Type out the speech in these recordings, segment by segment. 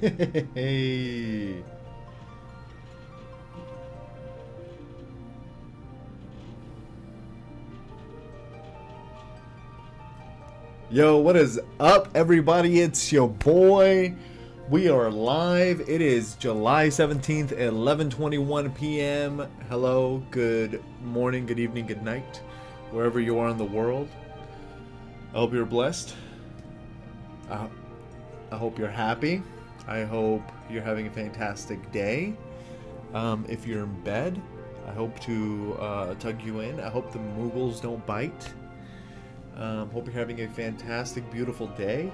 Hey. Yo, what is up, everybody? It's your boy. We are live. It is July 17th at 11:21 p.m. Hello, good morning, good evening, good night, wherever you are in the world. I hope you're blessed. I hope you're happy. I hope you're having a fantastic day. If you're in bed, I hope to tug you in. I hope the Muggles don't bite. Hope you're having a fantastic, beautiful day.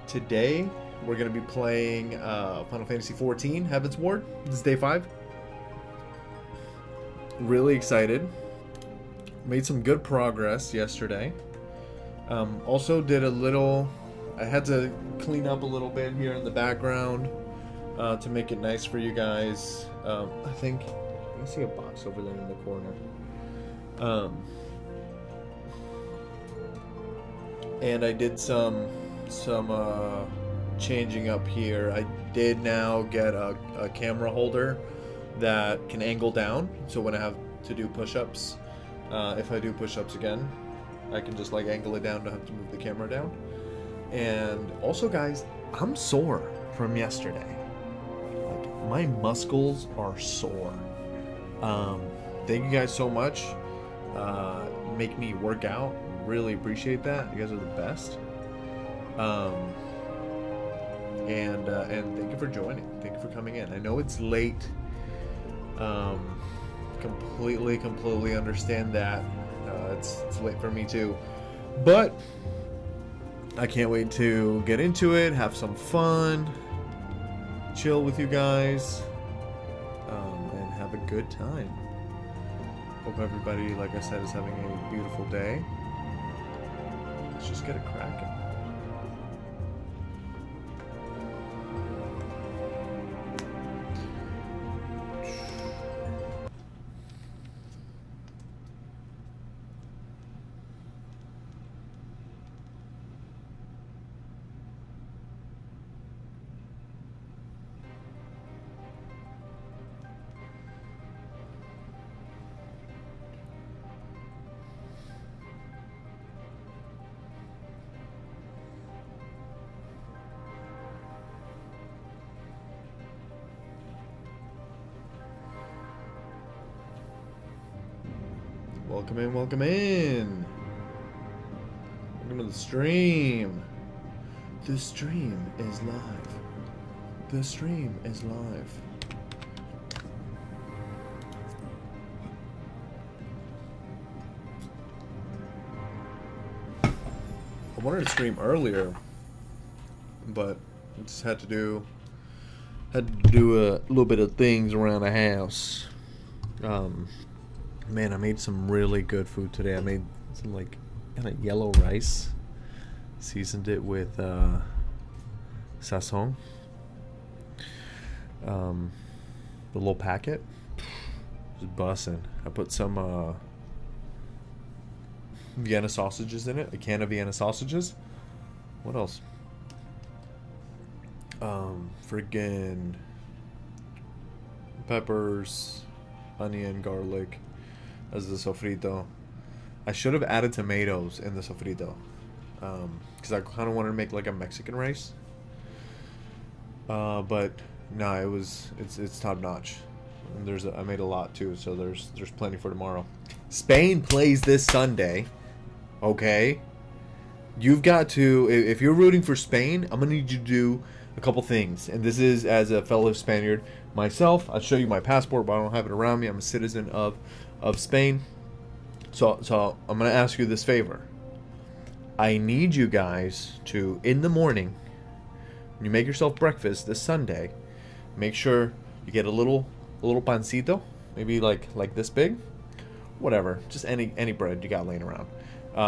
Today, we're going to be playing Final Fantasy XIV, Heavensward. This is day 5. Really excited. Made some good progress yesterday. Also did a little... I had to clean up a little bit here in the background to make it nice for you guys. I think... I see a box over there in the corner. And I did some changing up here. I did now get a camera holder that can angle down, so when I have to do push-ups, if I do push-ups again, I can just like angle it down to have to move the camera down. And also, guys, I'm sore from yesterday. Like, my muscles are sore. Thank you guys so much. Make me work out. Really appreciate that. You guys are the best. And thank you for joining. Thank you for coming in. I know it's late. Completely understand that. It's late for me too. But I can't wait to get into it, have some fun, chill with you guys, and have a good time. Hope everybody, like I said, is having a beautiful day. Let's just get it cracking. Welcome in, welcome in. Welcome to the stream. The stream is live. The stream is live. I wanted to stream earlier, but I just had to do a little bit of things around the house. Man, I made some really good food today. I made some like kind of yellow rice, seasoned it with sazon. The little packet was bussin'. I put some Vienna sausages in it, a can of Vienna sausages. What else? Friggin' peppers, onion, garlic as the sofrito. I should have added tomatoes in the sofrito, because I kind of wanted to make like a Mexican rice. But no, it's top notch. And I made a lot too, so there's plenty for tomorrow. Spain plays this Sunday. Okay, you've got to, if you're rooting for Spain, I'm gonna need you to do a couple things. And this is as a fellow Spaniard myself. I'll show you my passport, but I don't have it around me. I'm a citizen of Spain. So I'm going to ask you this favor. I need you guys to, in the morning, when you make yourself breakfast this Sunday, make sure you get a little pancito, maybe like this big, whatever, just any bread you got laying around,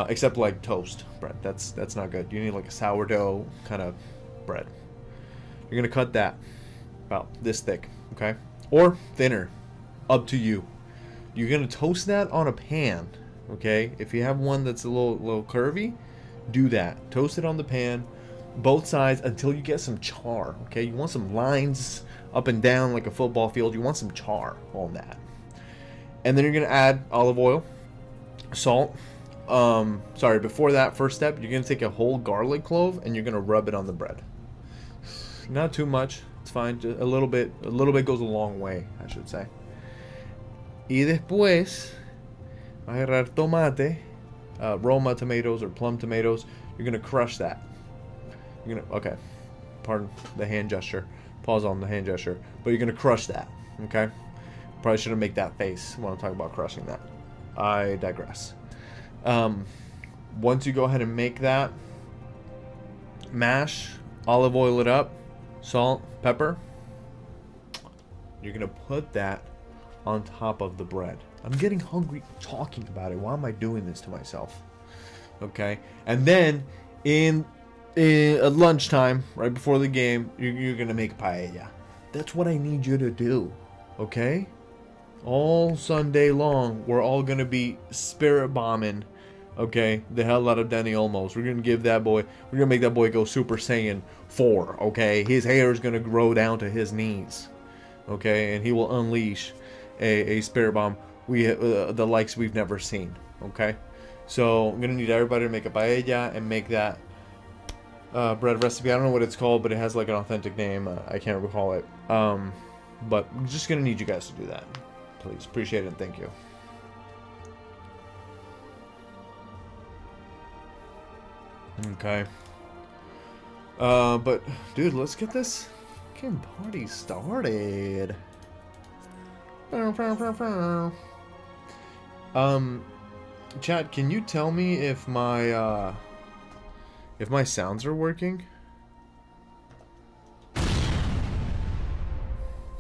except like toast bread. That's not good. You need like a sourdough kind of bread. You're going to cut that about this thick, okay? Or thinner, up to you. You're going to toast that on a pan, okay? If you have one that's a little curvy, do that. Toast it on the pan. both sides until you get some char. Okay, you want some lines up and down like a football field. You want some char on that. And then you're gonna add olive oil, salt. Sorry, before that first step, you're gonna take a whole garlic clove and you're gonna rub it on the bread. Not too much, it's fine. Just a little bit goes a long way, I should say. Y después, agarrar tomate, Roma tomatoes or plum tomatoes. You're gonna crush that. You're gonna, okay, pardon the hand gesture. Pause on the hand gesture. But you're gonna crush that, okay? Probably shouldn't make that face when I'm talking about crushing that. I digress. Once you go ahead and make that, mash, olive oil it up, salt, pepper. You're gonna put that on top of the bread. I'm getting hungry talking about it. Why am I doing this to myself? Okay, and then at lunchtime, right before the game, you're gonna make paella. That's what I need you to do. Okay, all Sunday long, we're all gonna be spirit bombing. Okay, the hell out of Danny Olmos. We're gonna give that boy. We're gonna make that boy go Super Saiyan 4. Okay, his hair is gonna grow down to his knees. Okay, and he will unleash a spirit bomb the likes we've never seen. Okay, so I'm gonna need everybody to make a paella and make that bread recipe. I don't know what it's called, but it has like an authentic name. I can't recall it. But I'm just gonna need you guys to do that, please. Appreciate it and thank you. Okay. But dude, let's get this fucking party started. Chat, can you tell me if my sounds are working?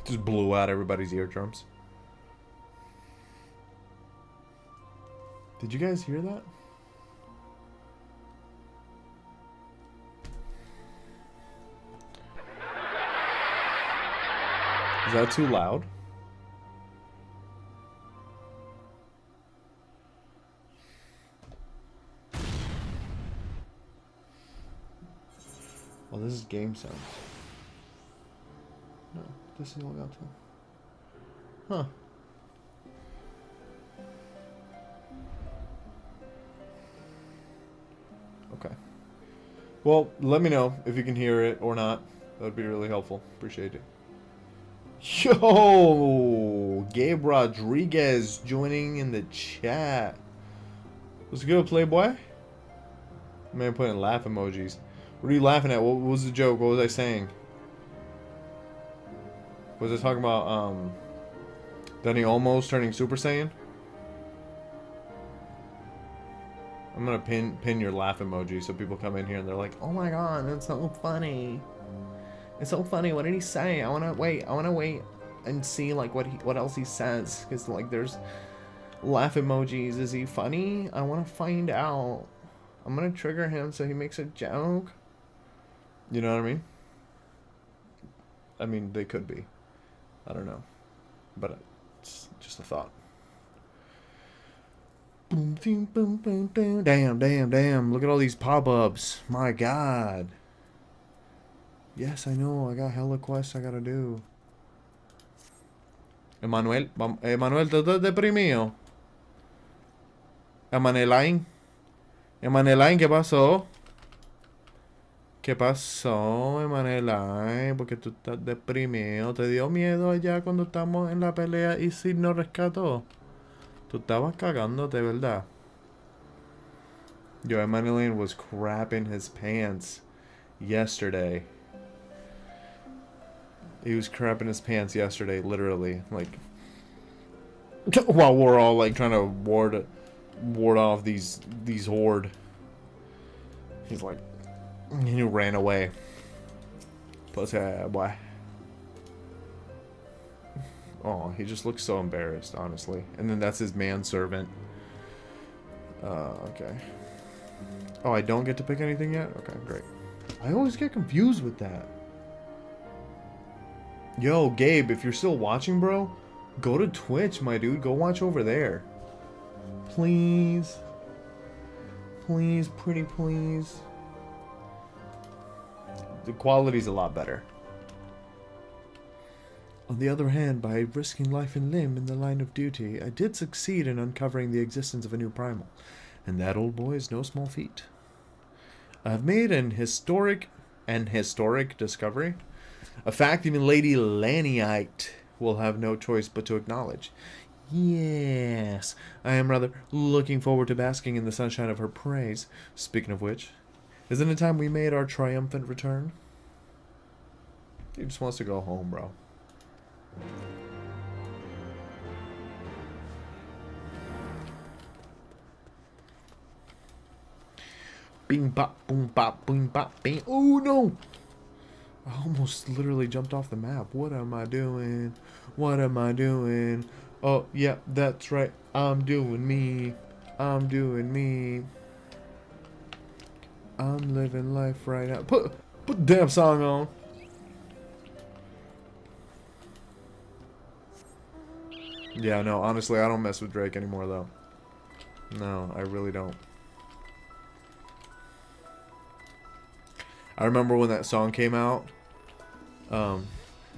Just blew out everybody's eardrums. Did you guys hear that? Is that too loud? Well, this is game sounds. No, this is all got to. Huh. Okay. Well, let me know if you can hear it or not. That would be really helpful. Appreciate it. Yo, Gabe Rodriguez joining in the chat. What's good, Playboy? Man, putting laugh emojis. What are you laughing at? What was the joke? What was I saying? Was I talking about Danny Olmos turning Super Saiyan? I'm gonna pin your laugh emoji so people come in here and they're like, "Oh my god, that's so funny." It's so funny. What did he say? I wanna wait and see like what else he says, because like there's laugh emojis. Is he funny? I wanna find out. I'm gonna trigger him so he makes a joke. You know what I mean? I mean, they could be. I don't know, but it's just a thought. Boom, boom, boom, boom, boom. Damn! Look at all these pop-ups. My God. Yes, I know. I got hella quests I gotta do. Emanuel, Emanuel, ¿tú estás deprimido? Emanuelain, ¿qué pasó? ¿Qué pasó, Emanuelain? Porque tú estás deprimido. ¿Te dio miedo allá cuando estamos en la pelea y Sid nos rescató? Tú estabas cagándote, ¿verdad? Yo, Emanuelain was crapping his pants yesterday. He was crapping his pants yesterday, literally, like, while we're all like trying to ward off these horde. He's like, he ran away. Pussy boy. Oh, he just looks so embarrassed, honestly. And then that's his manservant. Okay. Oh, I don't get to pick anything yet? Okay, great. I always get confused with that. Yo, Gabe, if you're still watching, bro, go to Twitch, my dude. Go watch over there. Please. Please, pretty please. the quality's a lot better. On the other hand, by risking life and limb in the line of duty, I did succeed in uncovering the existence of a new primal. And that, old boy, is no small feat. I have made an historic discovery. A fact even Lady Laniite will have no choice but to acknowledge. Yes, I am rather looking forward to basking in the sunshine of her praise. Speaking of which, isn't it time we made our triumphant return? He just wants to go home, bro. Bing bop, boom bop, boom bop, bing. Oh no! I almost literally jumped off the map. What am I doing? What am I doing? Oh, yeah, that's right. I'm doing me. I'm doing me. I'm living life right now. Put the damn song on. Yeah, no, honestly, I don't mess with Drake anymore, though. No, I really don't. I remember when that song came out.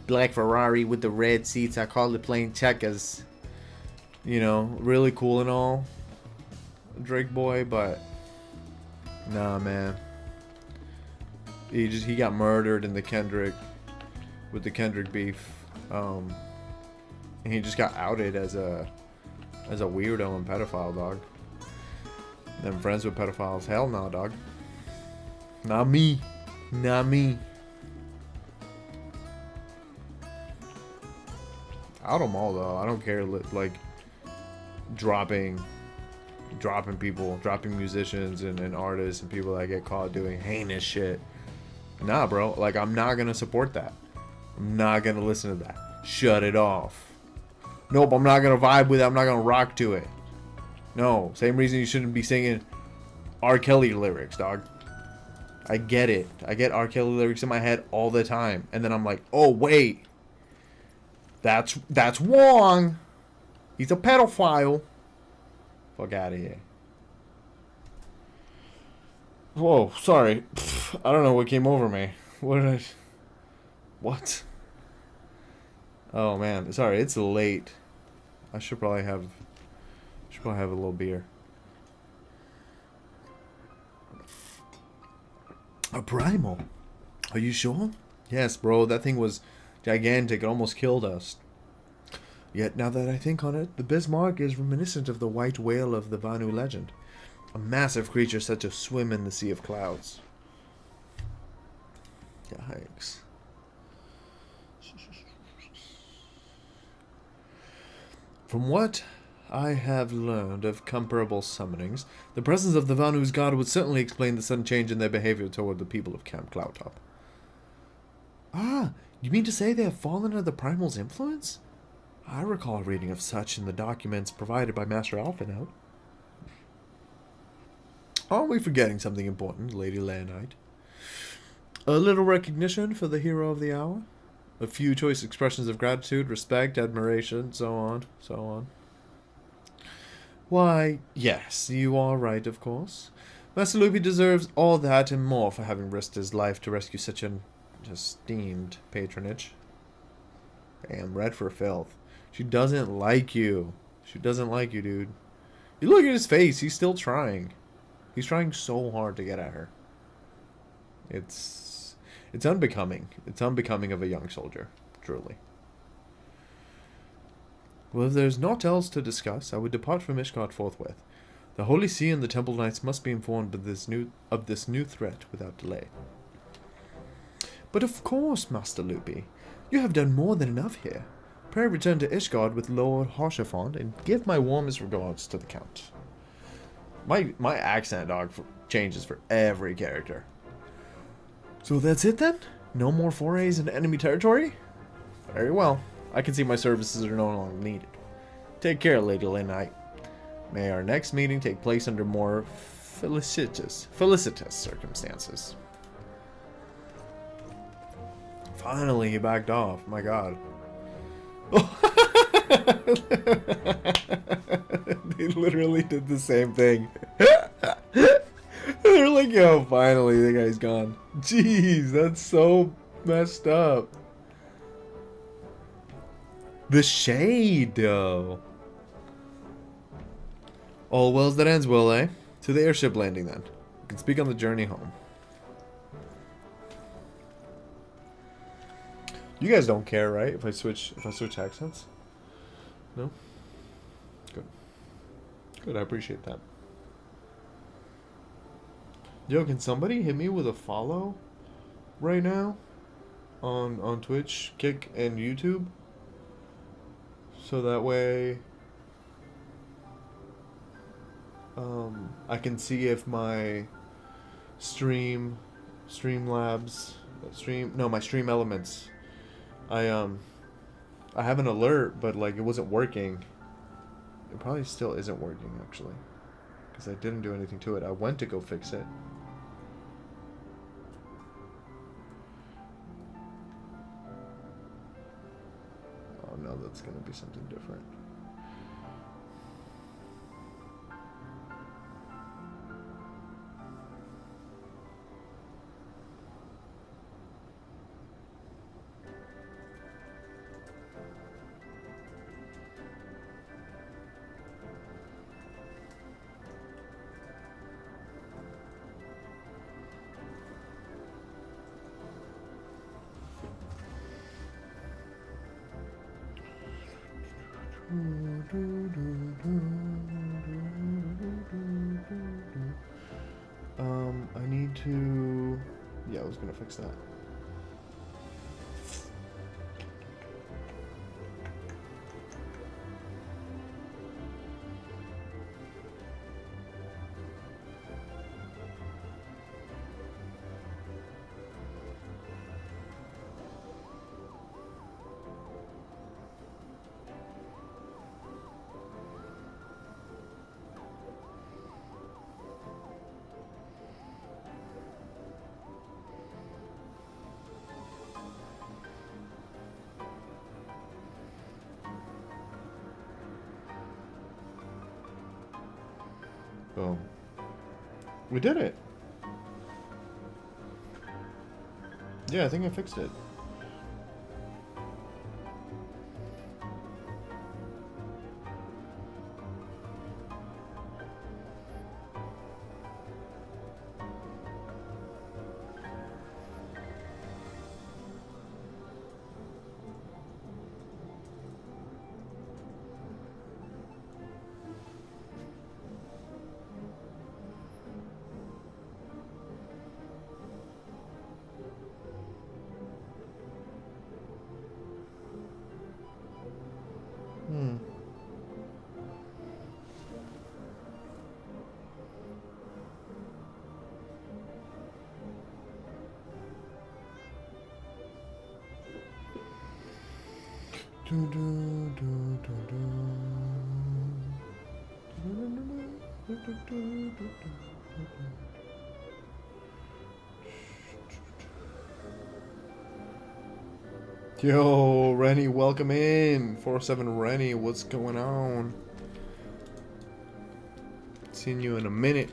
Black Ferrari with the red seats. I called it playing checkers. You know, really cool and all. Drake boy, but nah, man. He got murdered in the Kendrick beef. And he just got outed as a weirdo and pedophile, dog. Them friends with pedophiles. Hell no, dog. Not me. Not me. Out them all, though. I don't care, like, dropping people, dropping musicians and artists and people that get caught doing heinous shit. Nah, bro. Like, I'm not gonna support that. I'm not gonna listen to that. Shut it off. Nope, I'm not gonna vibe with it. I'm not gonna rock to it. No. Same reason you shouldn't be singing R. Kelly lyrics, dog. I get it. I get R. Kelly lyrics in my head all the time. And then I'm like, oh, wait. That's wrong. He's a pedophile. Fuck out of here. Whoa, sorry. I don't know what came over me. What? Oh, man. Sorry, it's late. I should probably have a little beer. A primal? Are you sure? Yes, bro. That thing was gigantic. It almost killed us. Yet, now that I think on it, the Bismarck is reminiscent of the white whale of the Vanu legend. A massive creature said to swim in the sea of clouds. Yikes. From what I have learned of comparable summonings, the presence of the Vanu's god would certainly explain the sudden change in their behavior toward the people of Camp Cloudtop. Ah, you mean to say they have fallen under the Primal's influence? I recall reading of such in the documents provided by Master Alphinaud. Aren't we forgetting something important, Lady Leonite? A little recognition for the hero of the hour? A few choice expressions of gratitude, respect, admiration, so on, so on. Why, yes, you are right, of course. Master Loopy deserves all that and more for having risked his life to rescue such an esteemed patronage. Damn, red for filth. She doesn't like you. She doesn't like you, dude. You look at his face. He's still trying. He's trying so hard to get at her. It's unbecoming. It's unbecoming of a young soldier, truly. Well, if there's naught else to discuss, I would depart from Ishgard forthwith. The Holy See and the Temple Knights must be informed of this new threat without delay. But of course, Master Loopy, you have done more than enough here. Pray return to Ishgard with Lord Haurchefant and give my warmest regards to the Count. My accent, dog, changes for every character. So that's it then? No more forays into enemy territory? Very well. I can see my services are no longer needed. Take care, Lady Leonite. May our next meeting take place under more felicitous circumstances. Finally, he backed off. My God. They literally did the same thing. They're like, yo, finally, the guy's gone. Jeez, that's so messed up. The shade, though. All wells that ends well, eh? To the airship landing, then. You can speak on the journey home. You guys don't care, right? If I switch accents? No? Good. Good, I appreciate that. Yo, can somebody hit me with a follow right now on Twitch, Kick, and YouTube? So that way I can see if my my stream elements, I have an alert, but like it wasn't working. It probably still isn't working actually, because I didn't do anything to it. I went to go fix it. Oh no, that's gonna be something different. I need to... Yeah, I was gonna fix that. Boom. We did it. Yeah, I think I fixed it. Yo, Rennie, welcome in. 407 Rennie, what's going on? Seen you in a minute.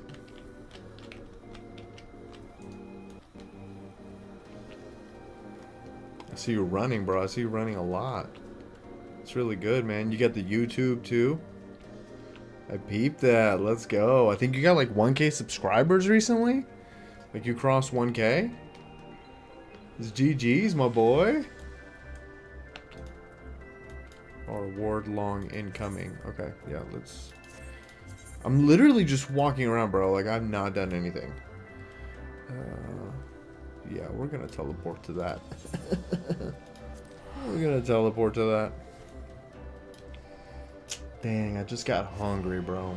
I see you running, bro. I see you running a lot. It's really good, man. You got the YouTube too. I peeped that. Let's go. I think you got like 1K subscribers recently. Like you crossed 1K. It's GG's, my boy. Or ward long incoming. Okay, yeah, let's... I'm literally just walking around, bro. Like, I've not done anything. Yeah, we're gonna teleport to that. We're gonna teleport to that. Dang, I just got hungry, bro.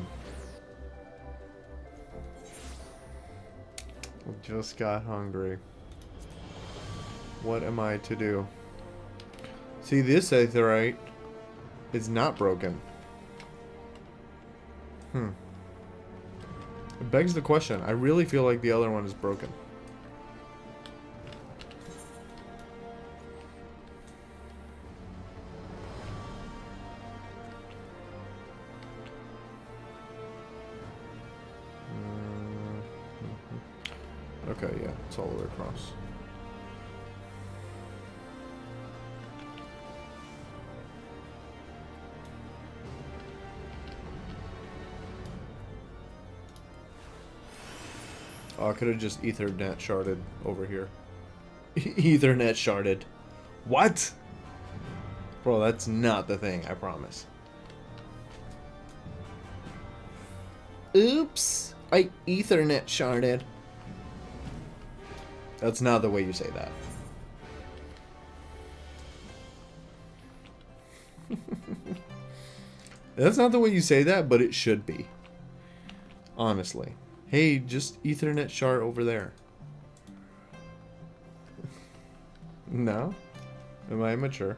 I just got hungry. What am I to do? See, this aetherite is not broken. It begs the question. I really feel like the other one is broken. Okay, yeah, it's all the way across. Oh, I could have just Ethernet sharded over here. Ethernet sharded. What? Bro, that's not the thing, I promise. Oops, I Ethernet sharded. That's not the way you say that. That's not the way you say that, but it should be. Honestly. Hey, just Ethernet shard over there. No? Am I immature?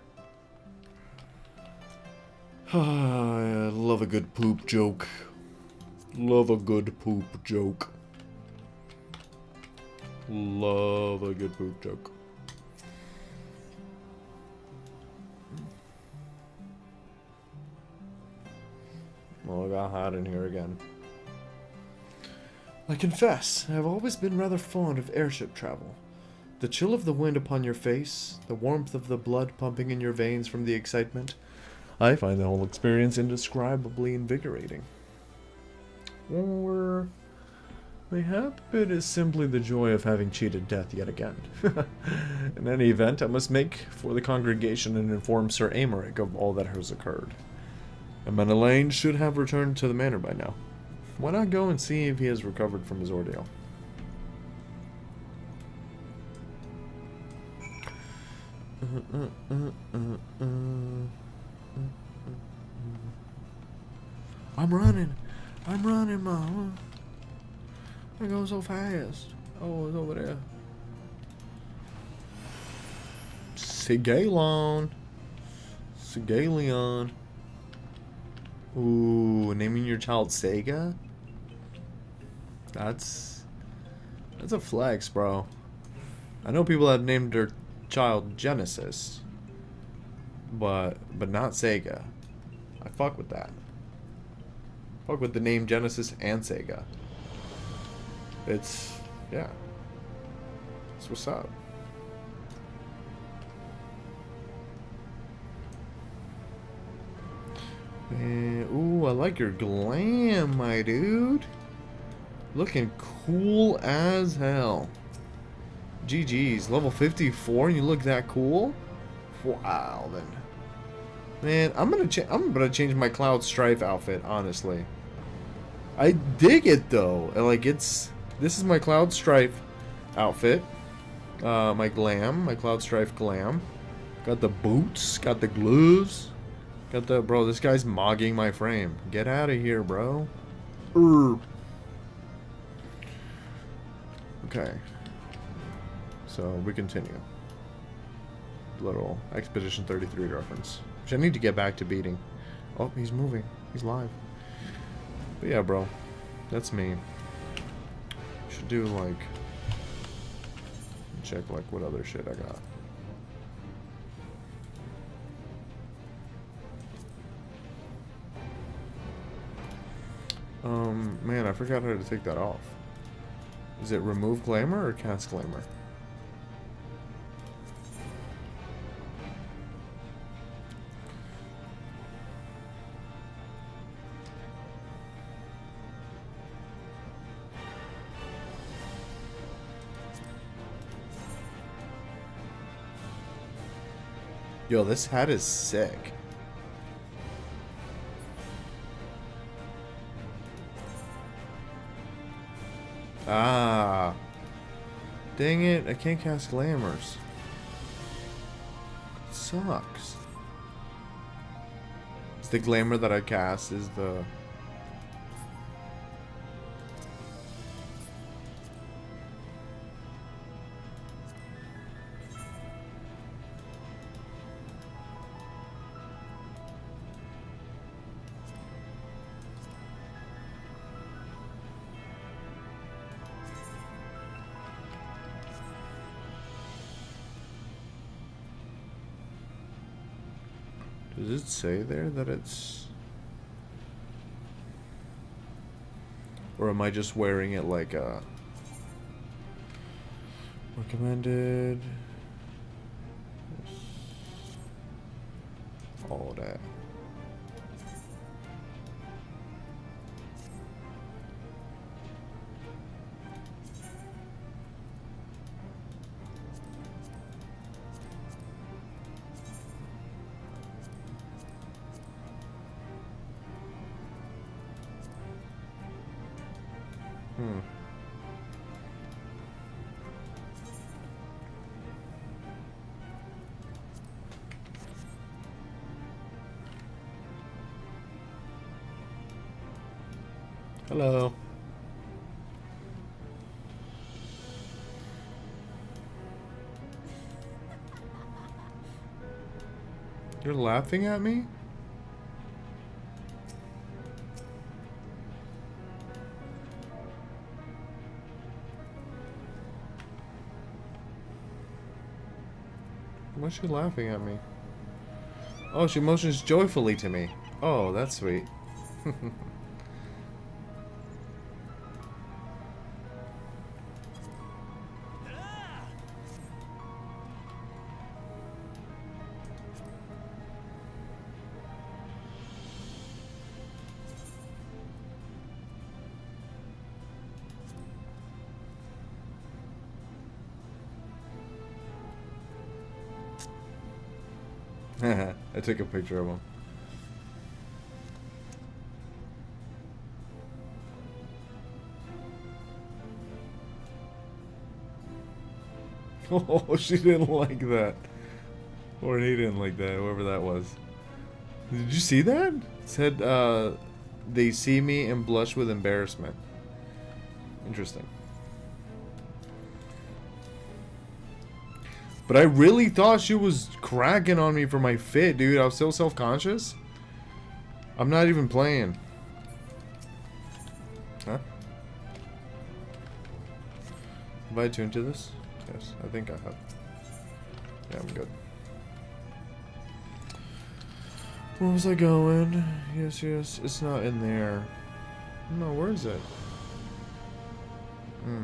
I love a good poop joke. Love a good poop joke. Love a good poop joke. Well, I got hot in here again. I confess, I have always been rather fond of airship travel. The chill of the wind upon your face, the warmth of the blood pumping in your veins from the excitement. I find the whole experience indescribably invigorating. Or mayhap it is simply the joy of having cheated death yet again. In any event, I must make for the congregation and inform Sir Amaric of all that has occurred. And Menelaine should have returned to the manor by now. Why not go and see if he has recovered from his ordeal? I'm running, Mama. I go so fast. Oh, it's over there. Sigalon. Sigalion. Ooh, naming your child Sega? That's a flex, bro. I know people have named their child Genesis, but not Sega. I fuck with that. Fuck with the name Genesis and Sega. It's, yeah. That's what's up. Man, ooh, I like your glam, my dude. Looking cool as hell. GG's, level 54 and you look that cool? Wow, then. Man, I'm gonna change my Cloud Strife outfit, honestly. I dig it though. Like this is my Cloud Strife outfit. My Cloud Strife glam. Got the boots, got the gloves. Got the, bro, this guy's mogging my frame. Get out of here, bro. Okay. So, we continue. Little Expedition 33 reference. Which I need to get back to beating. Oh, he's moving. He's live. But yeah, bro. That's me. Should do, like... check, like, what other shit I got. Man, I forgot how to take that off. Is it remove glamour or cast glamour? Yo, this hat is sick. Ah. Dang it, I can't cast glamours. It sucks. It's the glamour that I cast is the... Does it say there that it's... Or am I just wearing it like a... Recommended. All that. Hello. You're laughing at me? Why's she laughing at me? Oh, she motions joyfully to me. Oh, that's sweet. I took a picture of him. Oh, she didn't like that. Or he didn't like that, whoever that was. Did you see that? It said, they see me and blush with embarrassment. Interesting. But I really thought she was cracking on me for my fit, dude. I was so self-conscious. I'm not even playing. Huh? Have I tuned to this? Yes, I think I have. Yeah, I'm good. Where was I going? Yes, yes. It's not in there. No, where is it?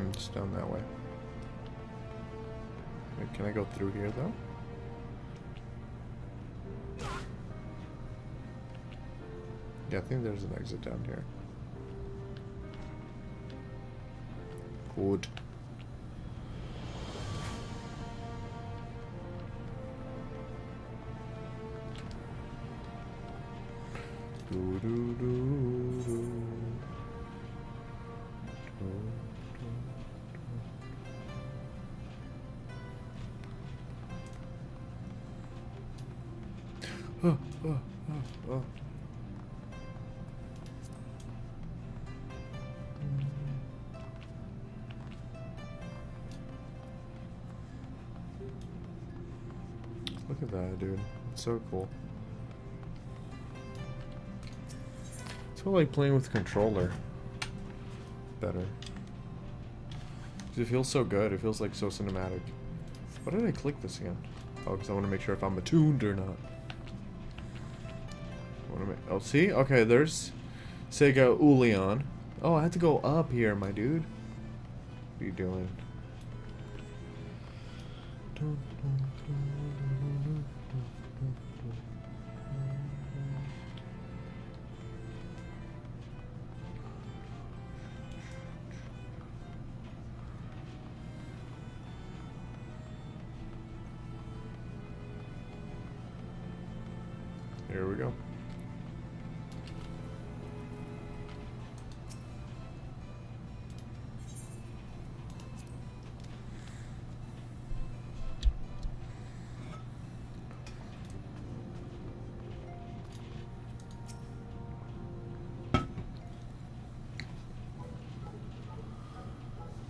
It's down that way. Wait, can I go through here, though? Yeah, I think there's an exit down here. Good. Do, do, do, do. Oh, oh, oh, oh. Look at that, dude. It's so cool. It's feel like playing with the controller better. It feels so good. It feels like so cinematic. Why did I click this again? Oh, because I want to make sure if I'm attuned or not. Oh, see? Okay, there's Sega Ulion. Oh, I had to go up here, my dude. What are you doing? Here we go.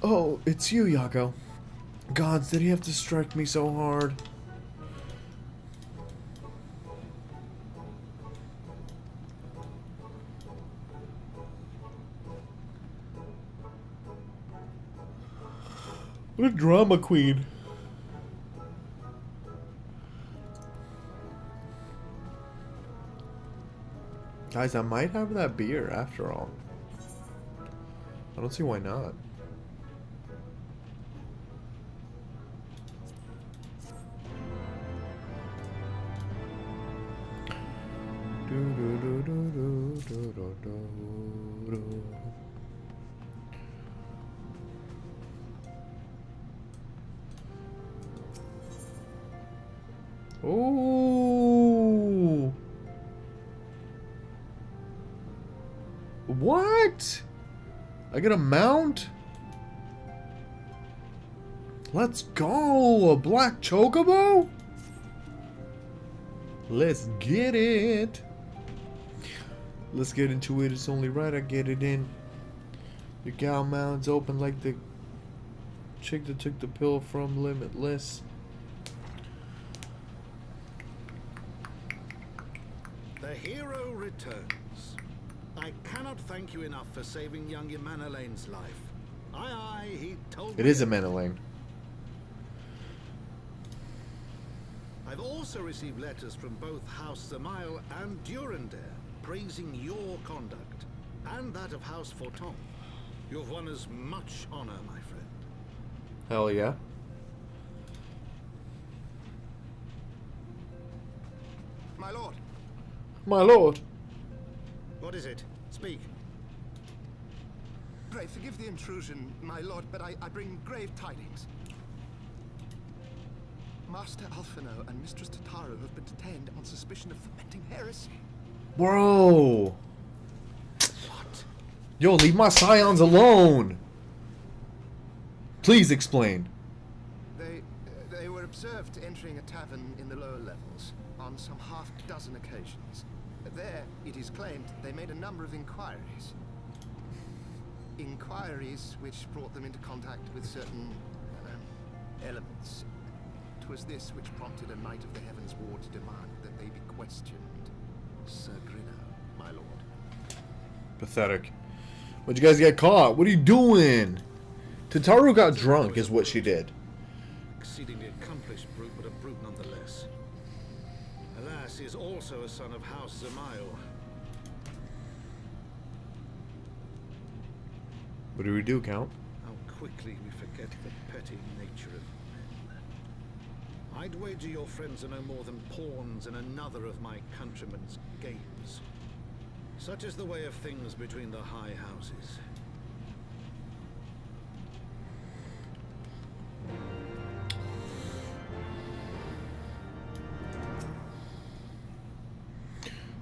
Oh, it's you, Yago. Gods, did he have to strike me so hard? What a drama queen. Guys, I might have that beer after all. I don't see why not. Oh. What? I get a mount? Let's go! A black chocobo? Let's get it! Let's get into it. It's only right I get it in. Your gal mount's open like the chick that took the pill from Limitless. The hero returns. I cannot thank you enough for saving young Emanalane's life. Aye, he told me. It is Emanalane. I've also received letters from both House Zamail and Durandare praising your conduct, and that of House Forton. You've won us much honor, my friend. Hell yeah. My lord. My lord. What is it? Speak. Pray forgive the intrusion, my lord, but I bring grave tidings. Master Alphino and Mistress Tataru have been detained on suspicion of fomenting heresy. Bro. What? Yo, leave my scions alone. Please explain. They were observed entering a tavern in the lower levels on some half-dozen occasions. There, it is claimed, they made a number of inquiries. Inquiries which brought them into contact with certain elements. 'Twas this which prompted a knight of the Heavensward to demand that they be questioned. Sir Grino, my lord. Pathetic. What'd you guys get caught? What are you doing? Tataru got drunk is what she did. Exceedingly accomplished brute, but a brute nonetheless. Alas, he is also a son of House Zamail. What do we do, Count? How quickly we forget the petty nature of men. I'd wager your friends are no more than pawns in another of my countrymen's games. Such is the way of things between the high houses.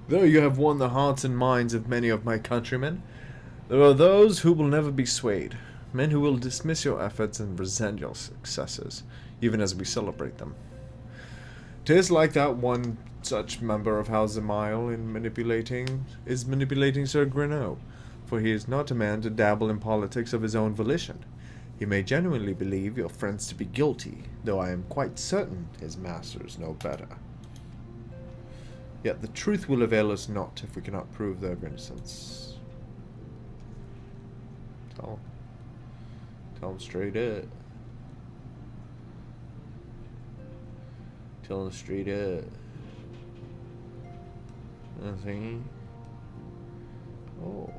Though you have won the hearts and minds of many of my countrymen, there are those who will never be swayed, men who will dismiss your efforts and resent your successes, even as we celebrate them. 'Tis like that one such member of House Zamail is manipulating Sir Grino, for he is not a man to dabble in politics of his own volition. He may genuinely believe your friends to be guilty, though I am quite certain his masters know better. Yet the truth will avail us not if we cannot prove their innocence. Tell them straight up. Tell them straight up. Nothing. Oh.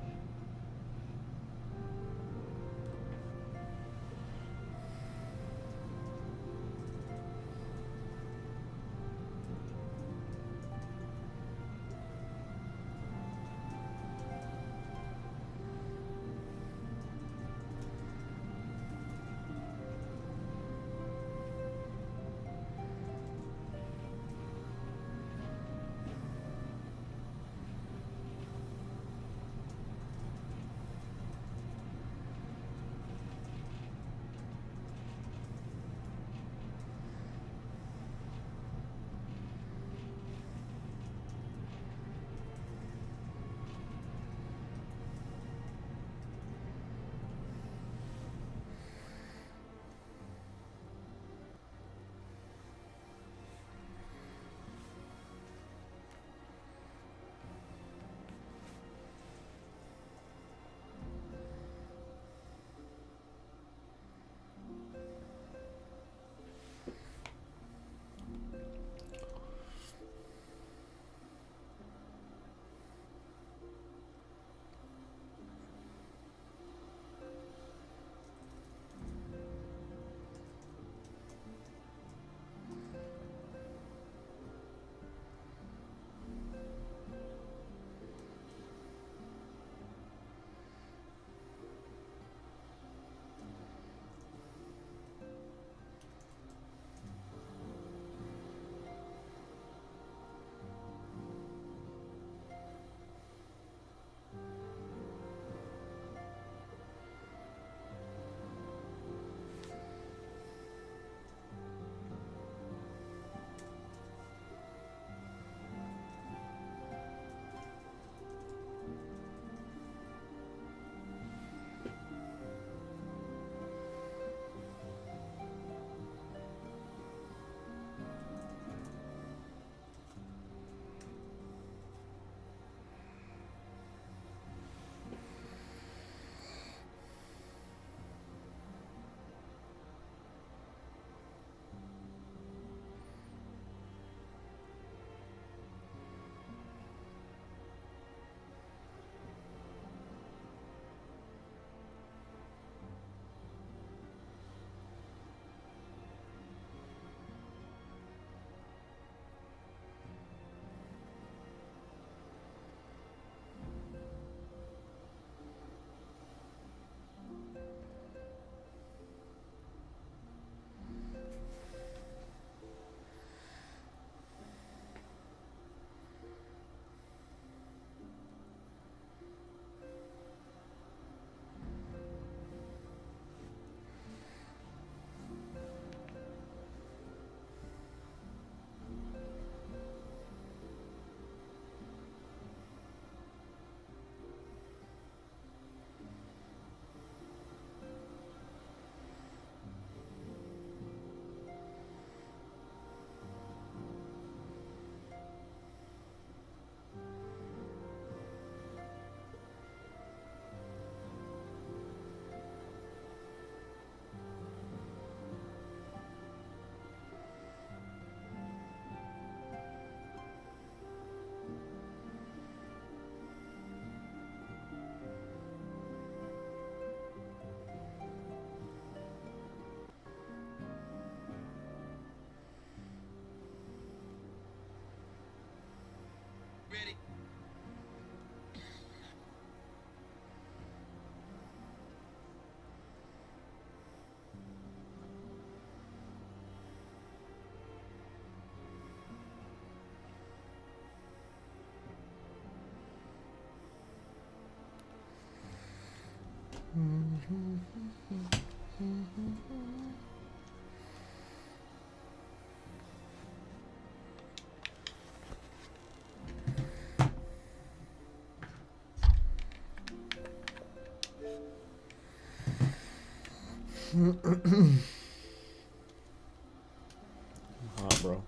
Hot, bro.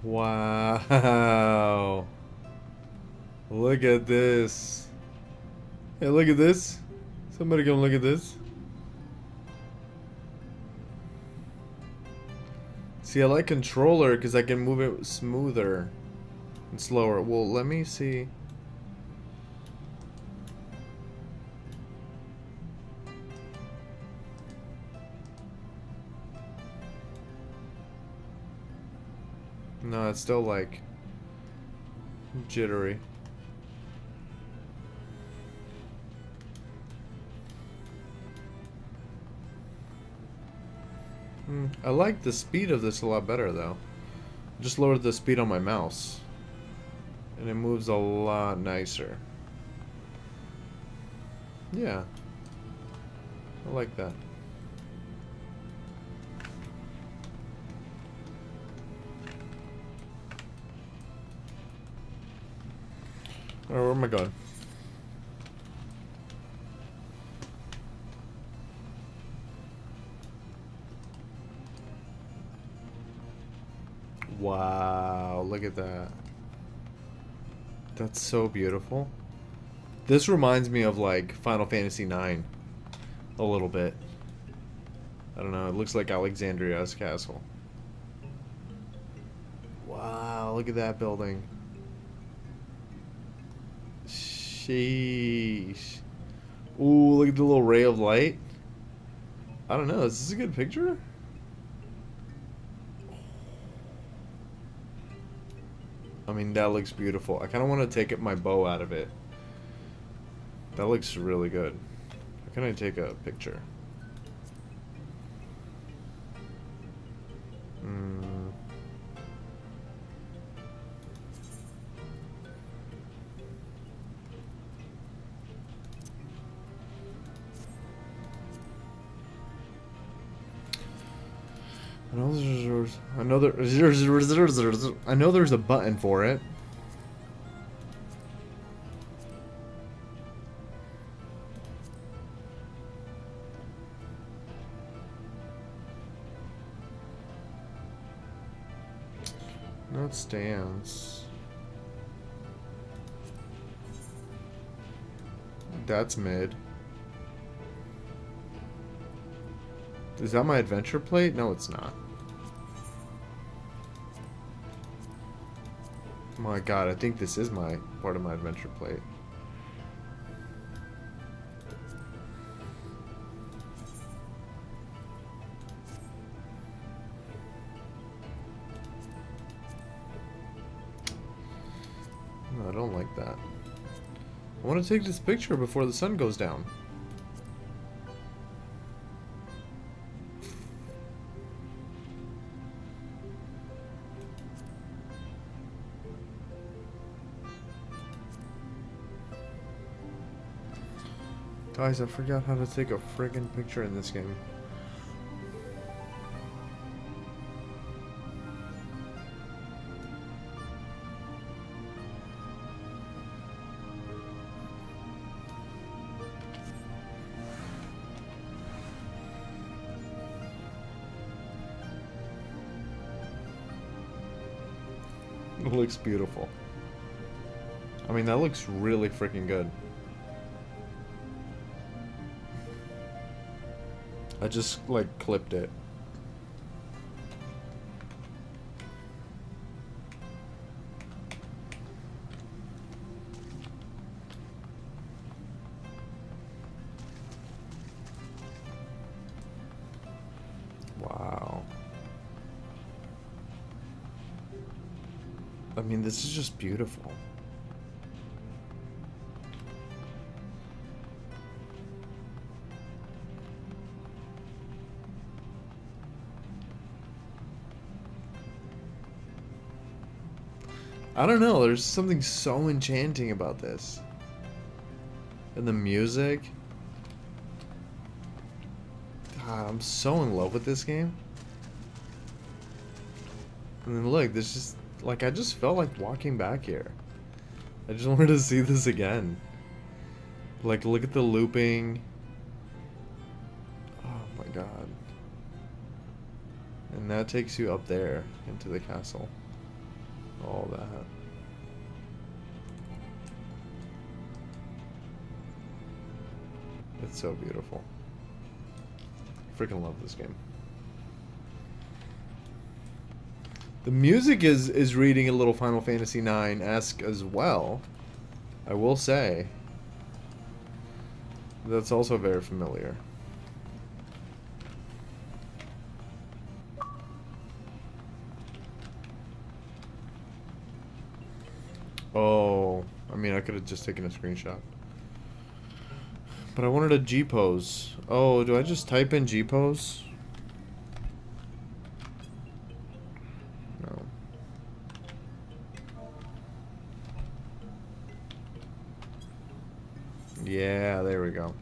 Wow. Look at this. Hey, look at this. Somebody come look at this. See, I like controller because I can move it smoother and slower. Well, let me see. No, it's still like jittery. I like the speed of this a lot better though. Just lowered the speed on my mouse and it moves a lot nicer. Yeah, I like that. Alright, where am I going? Wow, look at that. That's so beautiful. This reminds me of like Final Fantasy IX a little bit. I don't know, it looks like Alexandria's castle. Wow, look at that building. Sheesh. Ooh, look at the little ray of light. I don't know, is this a good picture? I mean, that looks beautiful. I kind of want to take my bow out of it. That looks really good. How can I take a picture? I know there's a button for it. No, it stands. That's mid. Is that my adventure plate? No, it's not. Oh my god, I think this is my part of my adventure plate. No, I don't like that. I want to take this picture before the sun goes down. Guys, I forgot how to take a friggin' picture in this game. It looks beautiful. I mean, that looks really freaking good. I just, like, clipped it. Wow. I mean, this is just beautiful. I don't know, there's something so enchanting about this. And the music. God, I'm so in love with this game. And then look, this just, like, I just felt like walking back here. I just wanted to see this again. Like, look at the looping. Oh my god. And that takes you up there into the castle. All that. It's so beautiful. Freaking love this game. The music is reading a little Final Fantasy IX-esque as well. I will say. That's also very familiar. Oh, I mean, I could have just taken a screenshot. But I wanted a G pose. Oh, do I just type in G pose? No. Yeah, there we go.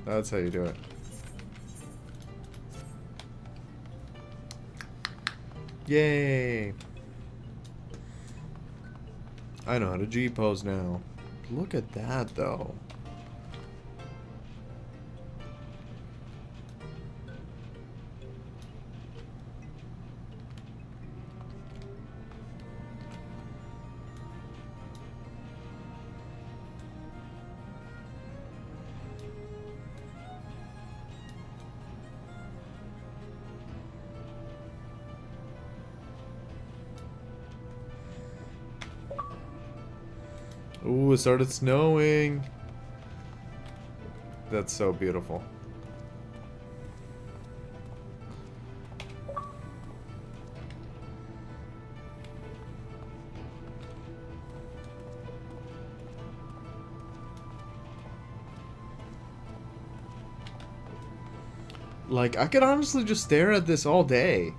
That's how you do it. Yay! I know how to G pose now. Look at that, though. Ooh, it started snowing. That's so beautiful. Like, I could honestly just stare at this all day.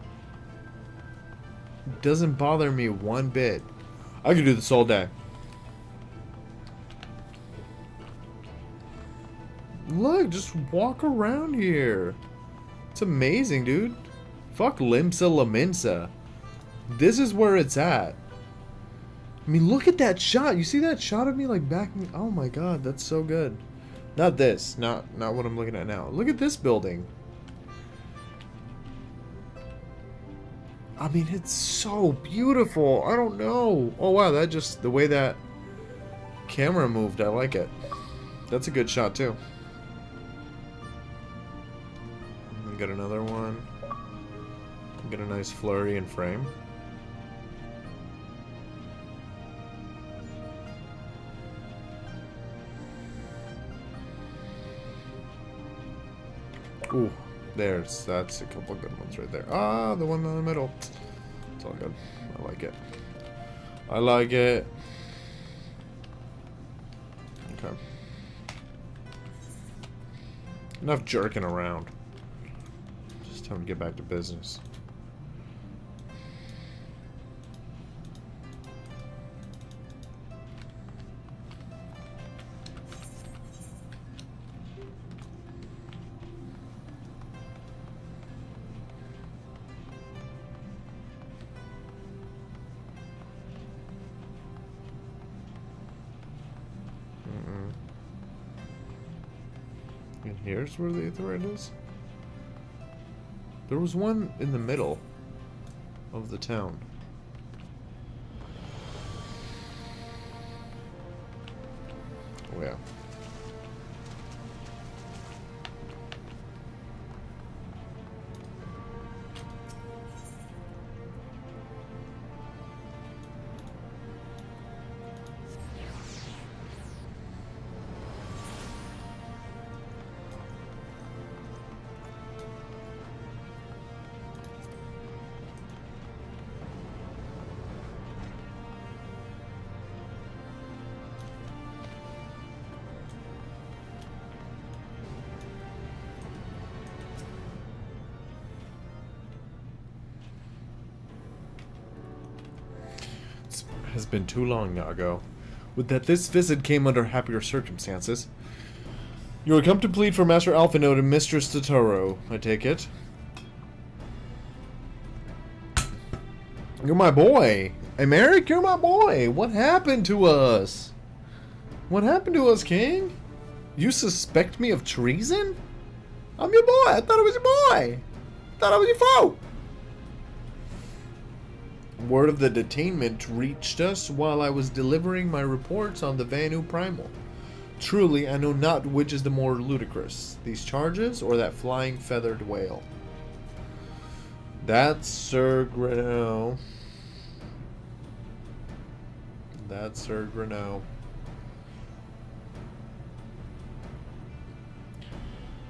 It doesn't bother me one bit. I could do this all day. Look, just walk around here. It's amazing, dude. Fuck Limsa Laminsa. This is where it's at. I mean, look at that shot. You see that shot of me, like, backing? Oh my god, that's so good. Not this. Not what I'm looking at now. Look at this building. I mean, it's so beautiful. I don't know. Oh, wow, that just... The way that camera moved, I like it. That's a good shot, too. Get another one. Get a nice flurry and frame. Ooh, that's a couple of good ones right there. Ah, the one in the middle. It's all good. I like it. I like it. Okay. Enough jerking around. Time to get back to business. And here's where the Aetheryte is. There was one in the middle of the town. Oh, yeah. Has been too long ago. Would that this visit came under happier circumstances. You are come to plead for Master Alphinaud and Mistress Totoro, I take it. You're my boy. Hey, Merrick, you're my boy. What happened to us? What happened to us, King? You suspect me of treason? I'm your boy. I thought I was your boy. I thought I was your foe. Word of the detainment reached us while I was delivering my reports on the Vanu Primal. Truly, I know not which is the more ludicrous, these charges or that flying feathered whale. That's Sir Grenou. That's Sir Grenou.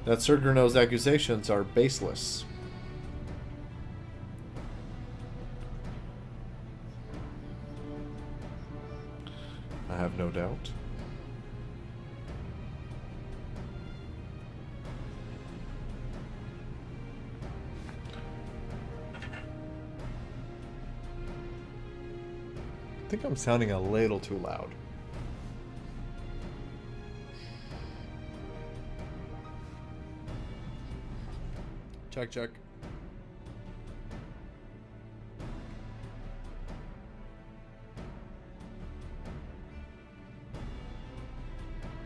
That Sir Grenou's accusations are baseless. I have no doubt. I think I'm sounding a little too loud. Check, check.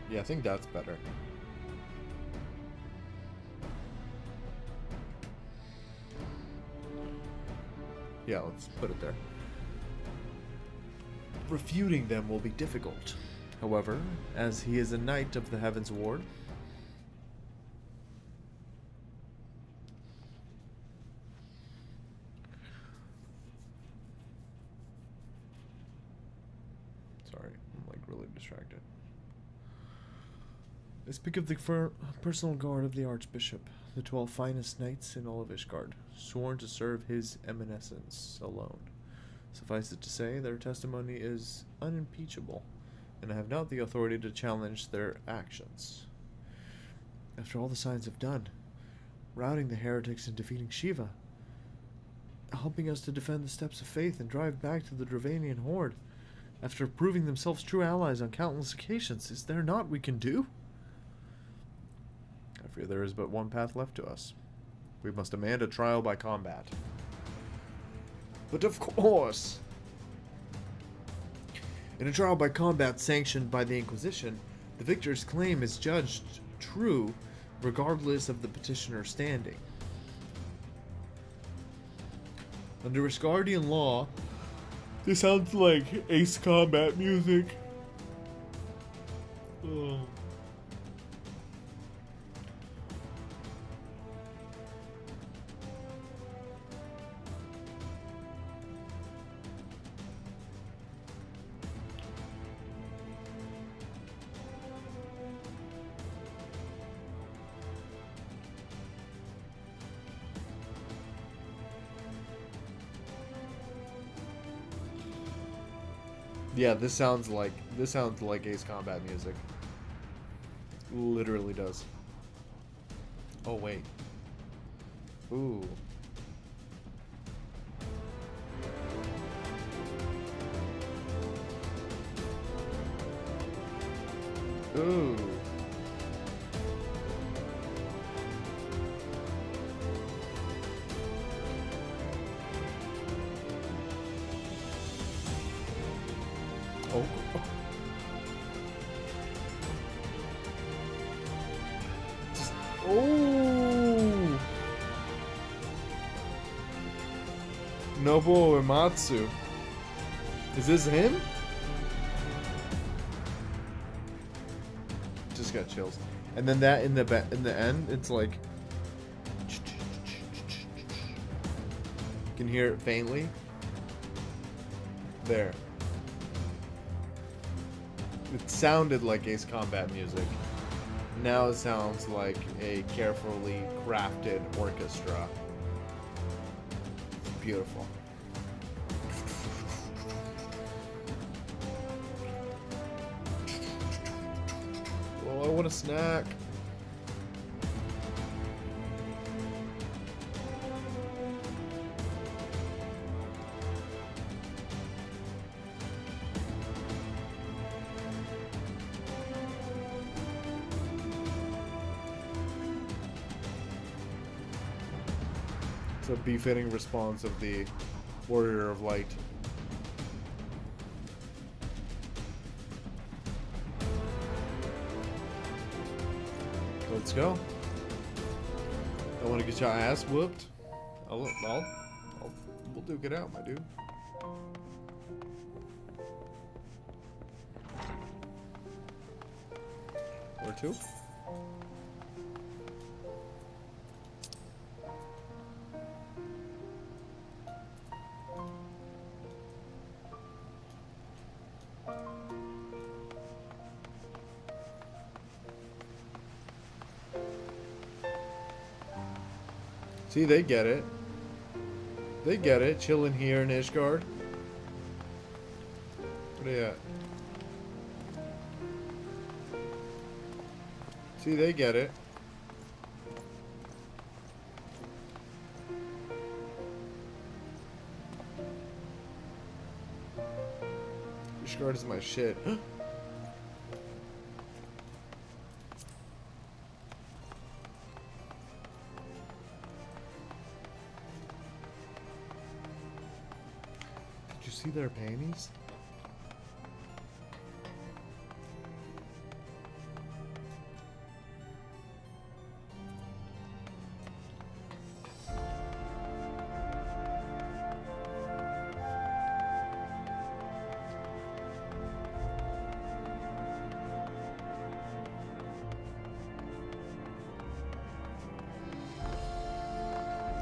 Yeah, I think that's better. Yeah, let's put it there. Refuting them will be difficult. However, as he is a knight of the Heavensward, sorry, I'm like really distracted. I speak of the personal guard of the Archbishop, the 12 finest knights in all of Ishgard, sworn to serve his eminence alone. Suffice it to say, their testimony is unimpeachable, and I have not the authority to challenge their actions. After all the signs have done, routing the heretics and defeating Shiva, helping us to defend the steps of faith and drive back to the Dravanian horde, after proving themselves true allies on countless occasions, is there naught we can do? I fear there is but one path left to us. We must demand a trial by combat. But of course! In a trial by combat sanctioned by the Inquisition, the victor's claim is judged true regardless of the petitioner's standing. Under Ishgardian law, this sounds like Ace Combat music. Oh. Yeah, this sounds like Ace Combat music. Literally does. Oh wait. Ooh. Ooh. Oh. Just, oh. Nobuo Uematsu. Is this him? just got chills. And then that in the end, it's like you can hear it faintly. There. It sounded like Ace Combat music. Now it sounds like a carefully crafted orchestra. It's beautiful. Oh, I want a snack. It's a befitting response of the Warrior of Light. Let's go. I want to get your ass whooped. We'll duke it out, my dude. Where to? See, they get it. They get it. Chilling here in Ishgard. Where they at? See, they get it. Ishgard is my shit. See their panties?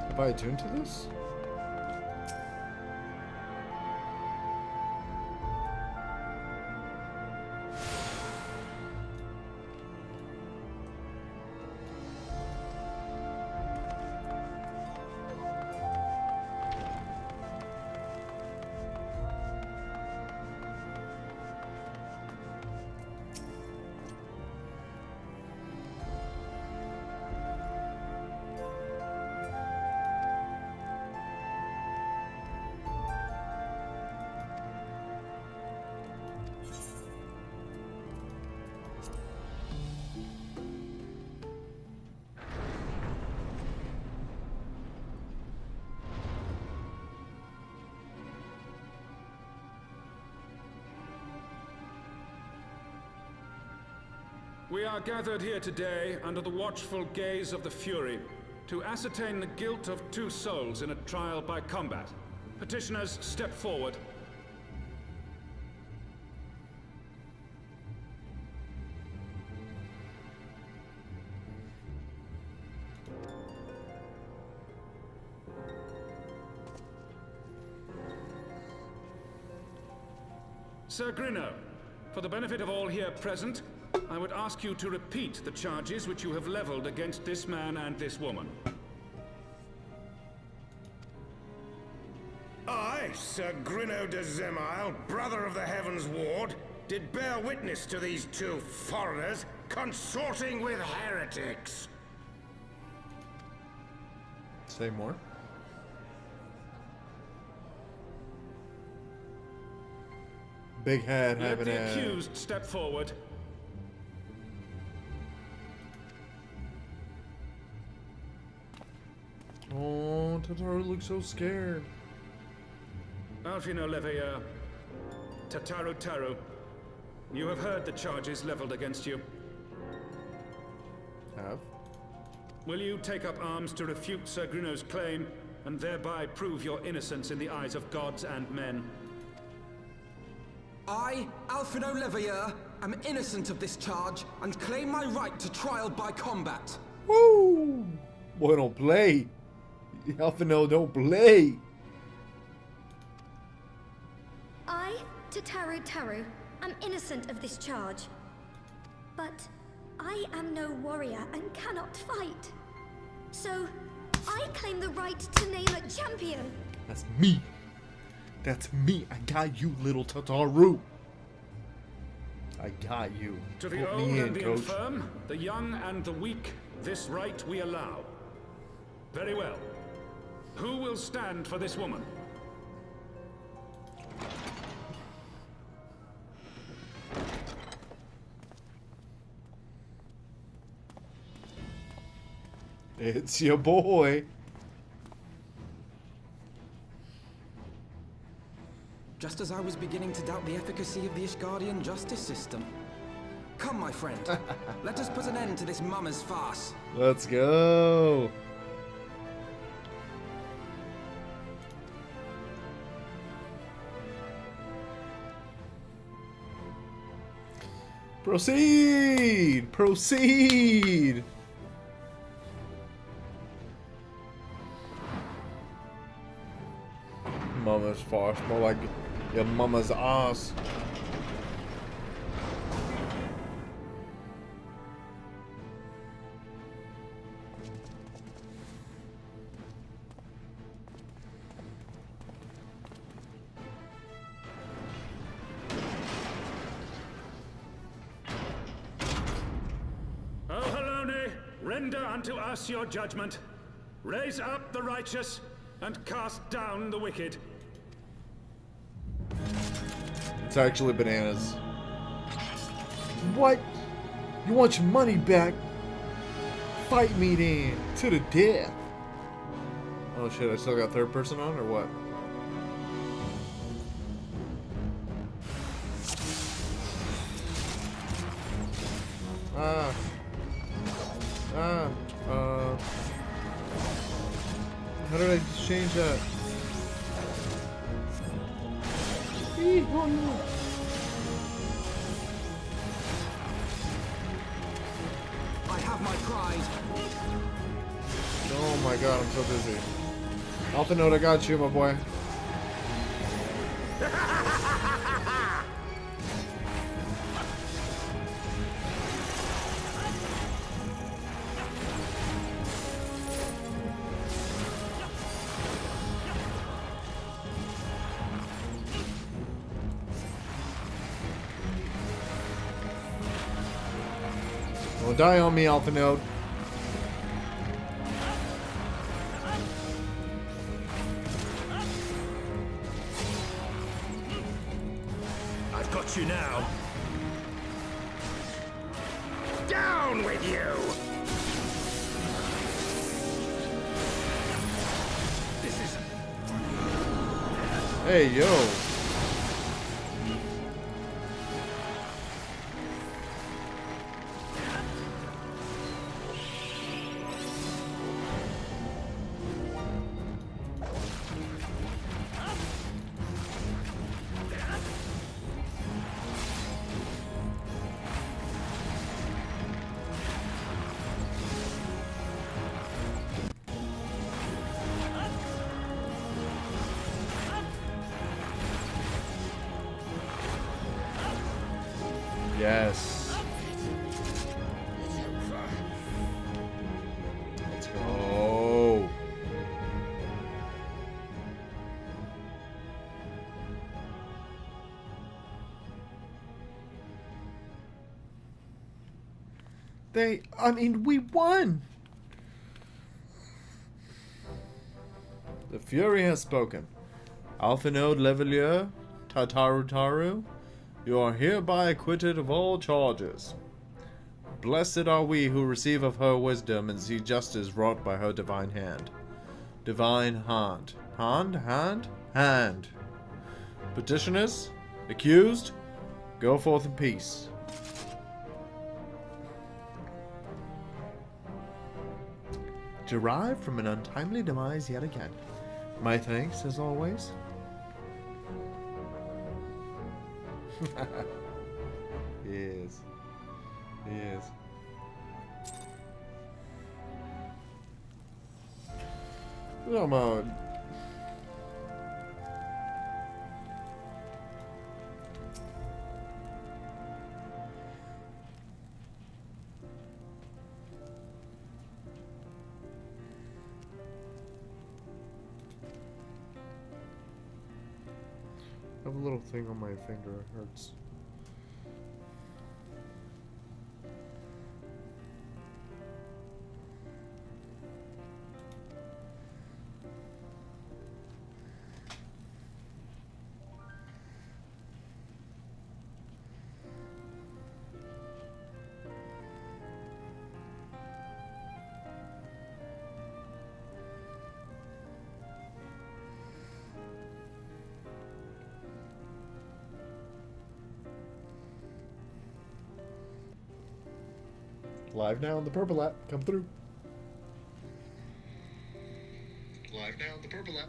Have I attuned to this? We are gathered here today under the watchful gaze of the Fury to ascertain the guilt of 2 souls in a trial by combat. Petitioners, step forward. Sir Grino, for the benefit of all here present, I would ask you to repeat the charges which you have leveled against this man and this woman. I, Sir Grino de Zemile, brother of the Heavensward, did bear witness to these 2 foreigners consorting with heretics. Say more. Big head, Let having the a... accused step forward. Oh, Tataru looks so scared. Alfino Leveilleur, Tataru Taru, you have heard the charges leveled against you. Have? Will you take up arms to refute Sir Grino's claim, and thereby prove your innocence in the eyes of gods and men? I, Alfino Leveilleur, am innocent of this charge and claim my right to trial by combat. Woo! Boy, don't play. Alphinaud, don't play. I, Tataru, am innocent of this charge. But I am no warrior and cannot fight. So, I claim the right to name a champion. That's me. That's me. I got you, little Tataru. I got you. To the Put old me and in, the coach. infirm, the young and the weak, this right we allow. Very well. Who will stand for this woman? It's your boy. Just as I was beginning to doubt the efficacy of the Ishgardian justice system. Come, my friend. Let us put an end to this mummer's farce. Let's go. Proceed! Proceed! Mama's farce, more like your mama's ass. O Halone, render unto us your judgment. Raise up the righteous and cast down the wicked. It's actually bananas. What? You want your money back? Fight me then, to the death. Oh shit, I still got third person on, or what? How did I change that? Oh no. I have my pride. Oh my god, I'm so busy. Alphinaud, I got you, my boy. Don't die on me, Alphinaud. I've got you now. Down with you! This is... Hey, yo. Yes. Let's go. I mean, we won. The Fury has spoken. Alphinaud Levelier, Tataru, you are hereby acquitted of all charges. Blessed are we who receive of her wisdom and see justice wrought by her divine hand. Divine hand. Hand. Petitioners, accused, go forth in peace. Derived from an untimely demise yet again. My thanks, as always. He is. He is. Come on. I have a little thing on my finger. It hurts. Live now on the Purple app. Come through. Live now on the Purple app.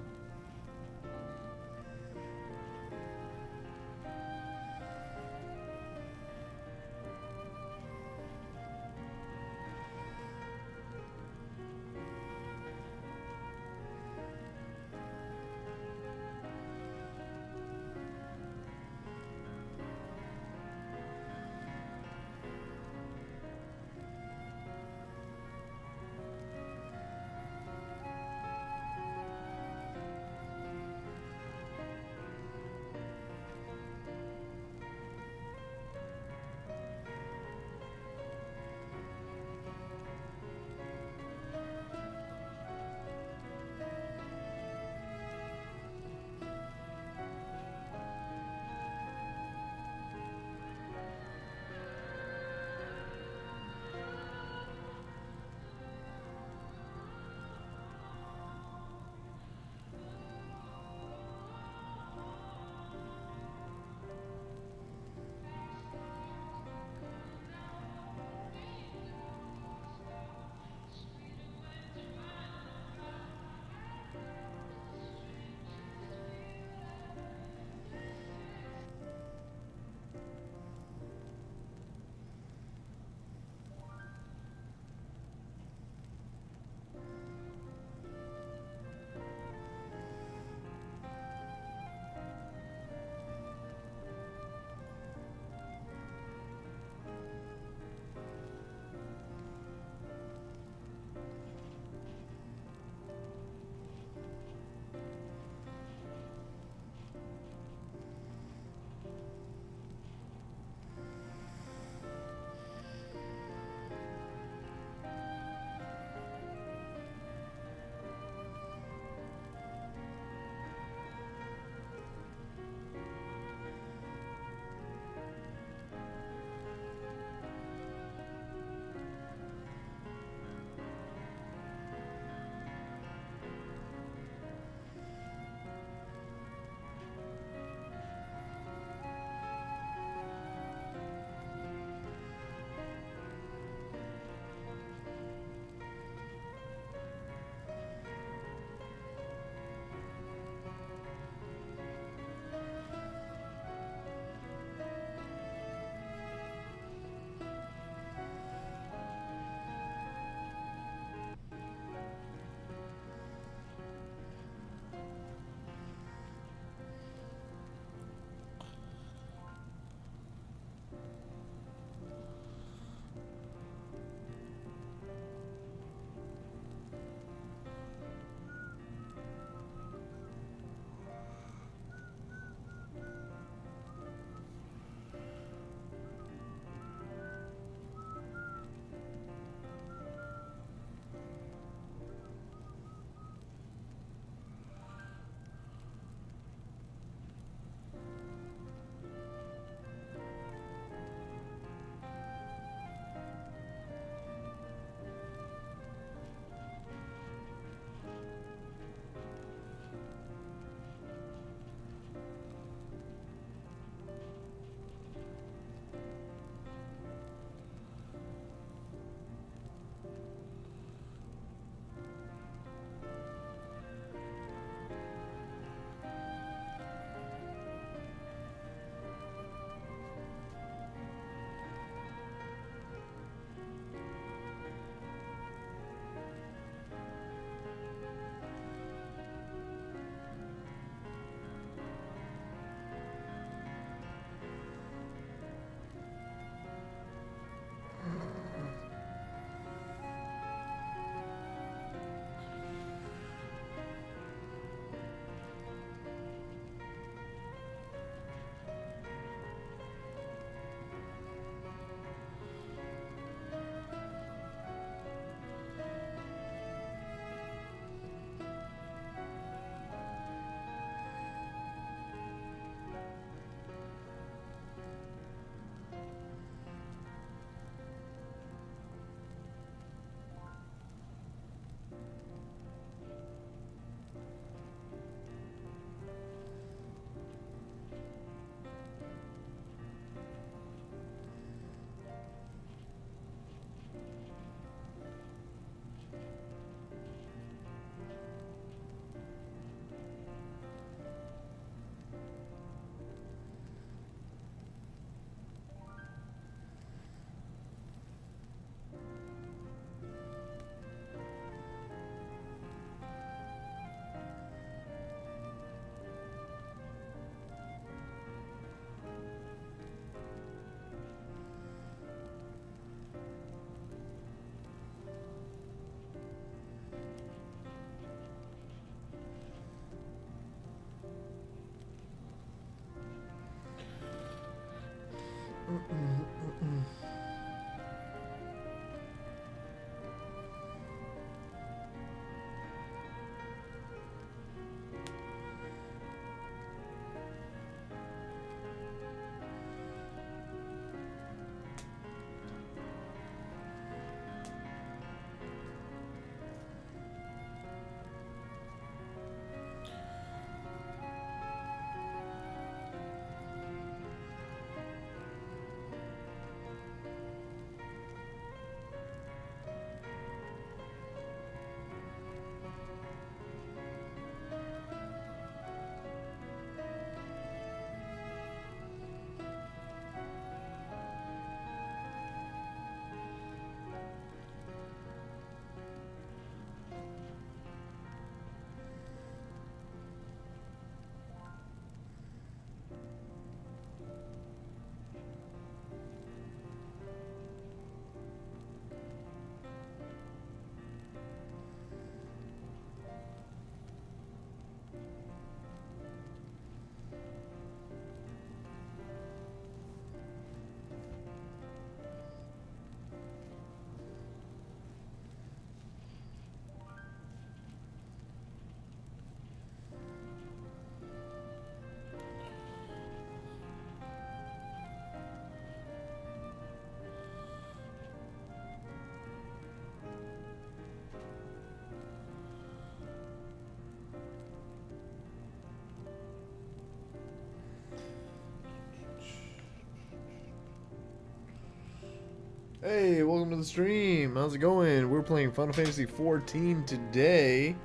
Hey, welcome to the stream. How's it going? We're playing Final Fantasy 14 today.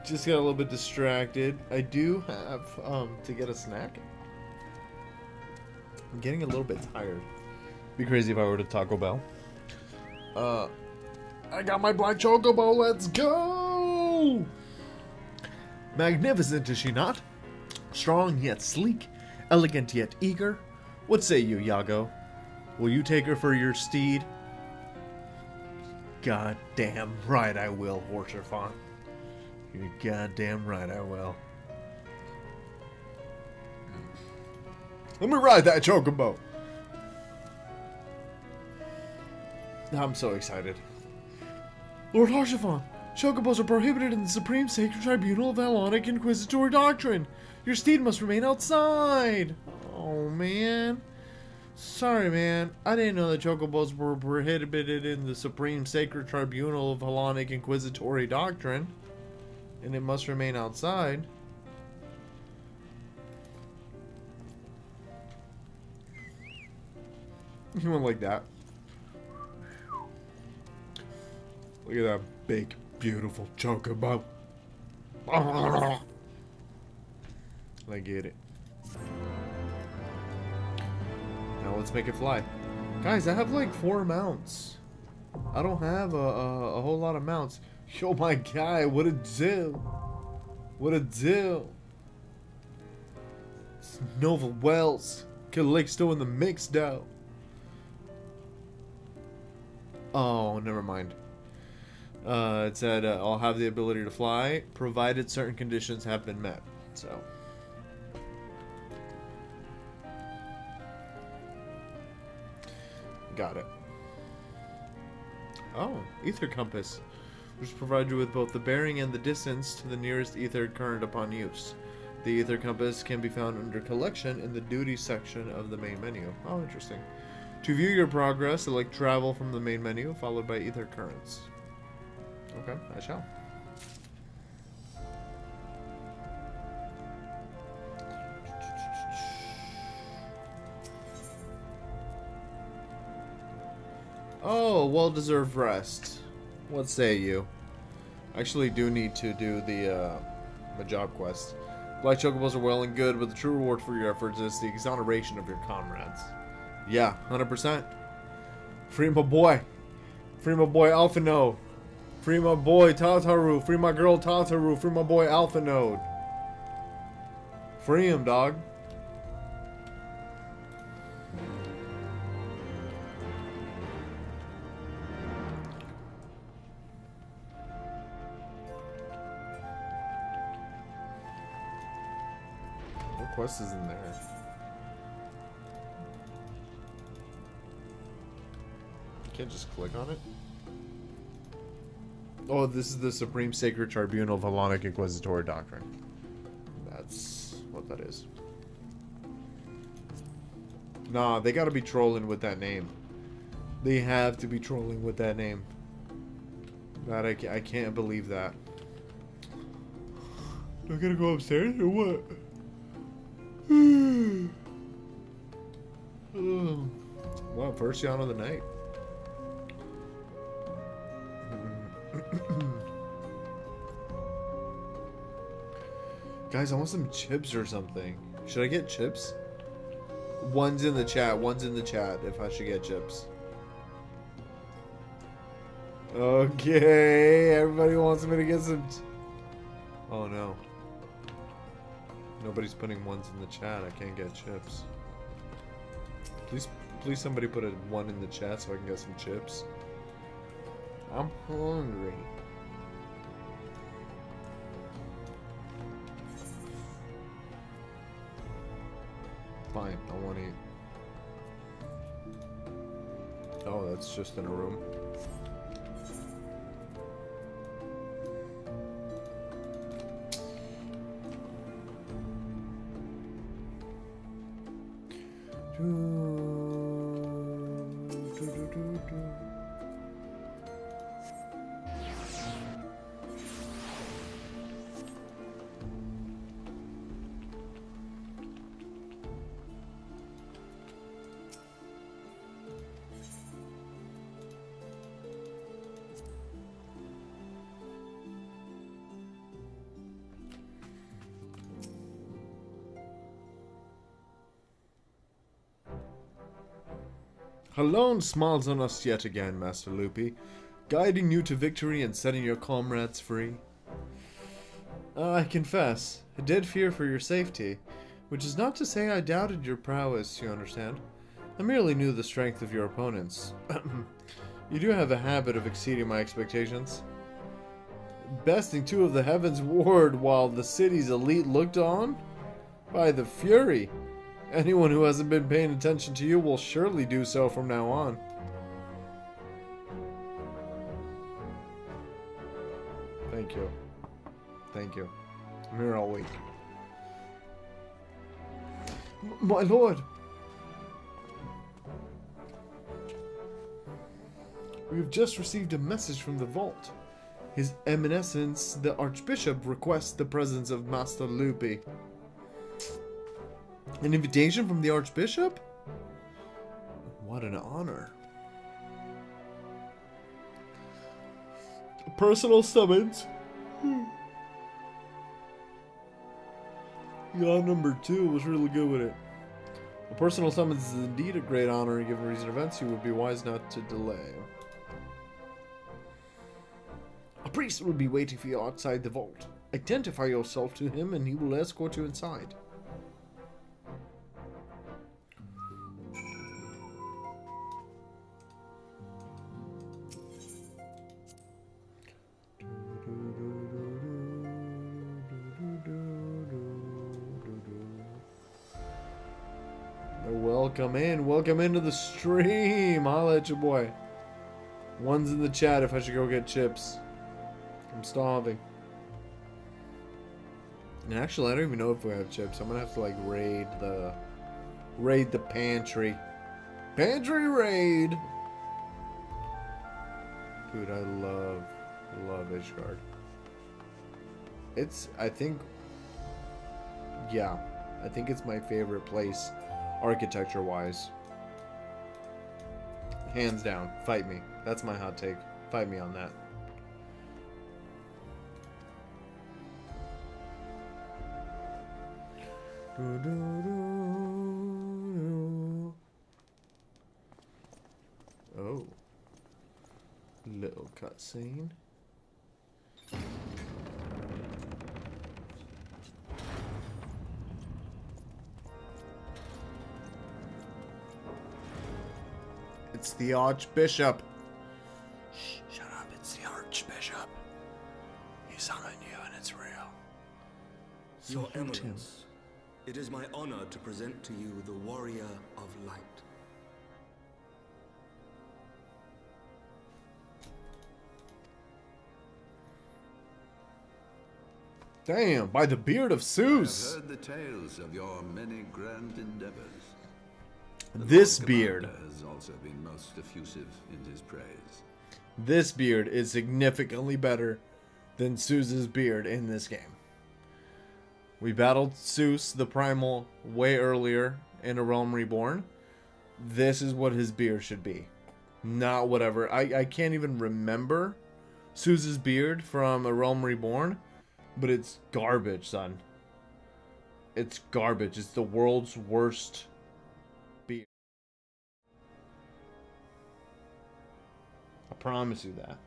Just got a little bit distracted. I do have to get a snack. I'm getting a little bit tired. Be crazy if I were to Taco Bell. I got my black chocobo. Let's go! Magnificent, is she not? Strong yet sleek, elegant yet eager. What say you, Yago? Will you take her for your steed? Goddamn right I will, Horsefon. You're goddamn right I will. Let me ride that chocobo. I'm so excited. Lord Harshaphon, chocobos are prohibited in the Supreme Sacred Tribunal of Hellenic Inquisitory Doctrine. Your steed must remain outside. Oh, man. Sorry, man. I didn't know that chocobos were prohibited in the Supreme Sacred Tribunal of Hellenic Inquisitory Doctrine. And it must remain outside. You went like that. Look at that big, beautiful chocobo. I get it. Now let's make it fly. Guys, I have like 4 mounts. I don't have a whole lot of mounts. Yo, my guy, what a do? What a do? It's Nova Wells. Calixto in the mix, though. Oh, never mind. It said I'll have the ability to fly, provided certain conditions have been met. So. Got it. Oh, ether compass, which provides you with both the bearing and the distance to the nearest ether current upon use. The ether compass can be found under collection in the duty section of the main menu. Oh, interesting. To view your progress, select travel from the main menu, followed by ether currents. Okay, I shall. Oh, well-deserved rest. What say you? I actually do need to do the my job quest. Black chocobos are well and good, but the true reward for your efforts is the exoneration of your comrades. Yeah, 100%. Free my boy. Free my boy Alphino. Free my boy Tataru. Free my girl Tataru. Free my boy Alphanode. Free him, dog. What quest is in there? Can't just click on it. Oh, this is the Supreme Sacred Tribunal of Hellenic Inquisitory Doctrine. That's what that is. Nah, they gotta be trolling with that name. They have to be trolling with that name. God, I can't believe that. Do I gotta go upstairs or what? Well, first yawn of the night. Guys, I want some chips or something. Should I get chips? One's in the chat. One's in the chat if I should get chips. Okay, everybody wants me to get some. Oh no. Nobody's putting ones in the chat. I can't get chips. Please somebody put a 1 in the chat so I can get some chips. I'm hungry. Fine, I want to eat. Oh, that's just in a room. Alone smiles on us yet again, Master Loopy, guiding you to victory and setting your comrades free. I confess, I did fear for your safety, which is not to say I doubted your prowess, you understand. I merely knew the strength of your opponents. You do have a habit of exceeding my expectations. Besting two of the Heavensward while the city's elite looked on? By the Fury! Anyone who hasn't been paying attention to you will surely do so from now on. Thank you. Thank you. I'm here all week. My lord! We have just received a message from the vault. His Eminence, the Archbishop, requests the presence of Master Loopy. An invitation from the Archbishop? What an honor. A personal summons. Yaw number 2 was really good with it. A personal summons is indeed a great honor, and given recent events, you would be wise not to delay. A priest will be waiting for you outside the vault. Identify yourself to him and he will escort you inside. Welcome into the stream. Holla at your boy. One's in the chat if I should go get chips. I'm starving. And actually, I don't even know if we have chips. I'm gonna have to like raid the pantry. Pantry raid. Dude, I love Ishgard. I think it's my favorite place, architecture wise. Hands down. Fight me. That's my hot take. Fight me on that. Oh. Little cutscene. It's the Archbishop. Shh, shut up, it's the Archbishop. He summoned you and it's real. Your Eminence, it is my honor to present to you the Warrior of Light. Damn, by the beard of Zeus. I've heard the tales of your many grand endeavors. This beard has also been most effusive in his praise. This beard is significantly better than Zeus's beard in this game. We battled Zeus, the Primal, way earlier in A Realm Reborn. This is what his beard should be. Not whatever. I can't even remember Zeus's beard from A Realm Reborn, but it's garbage, son. It's garbage. It's the world's worst beard. I promise you that.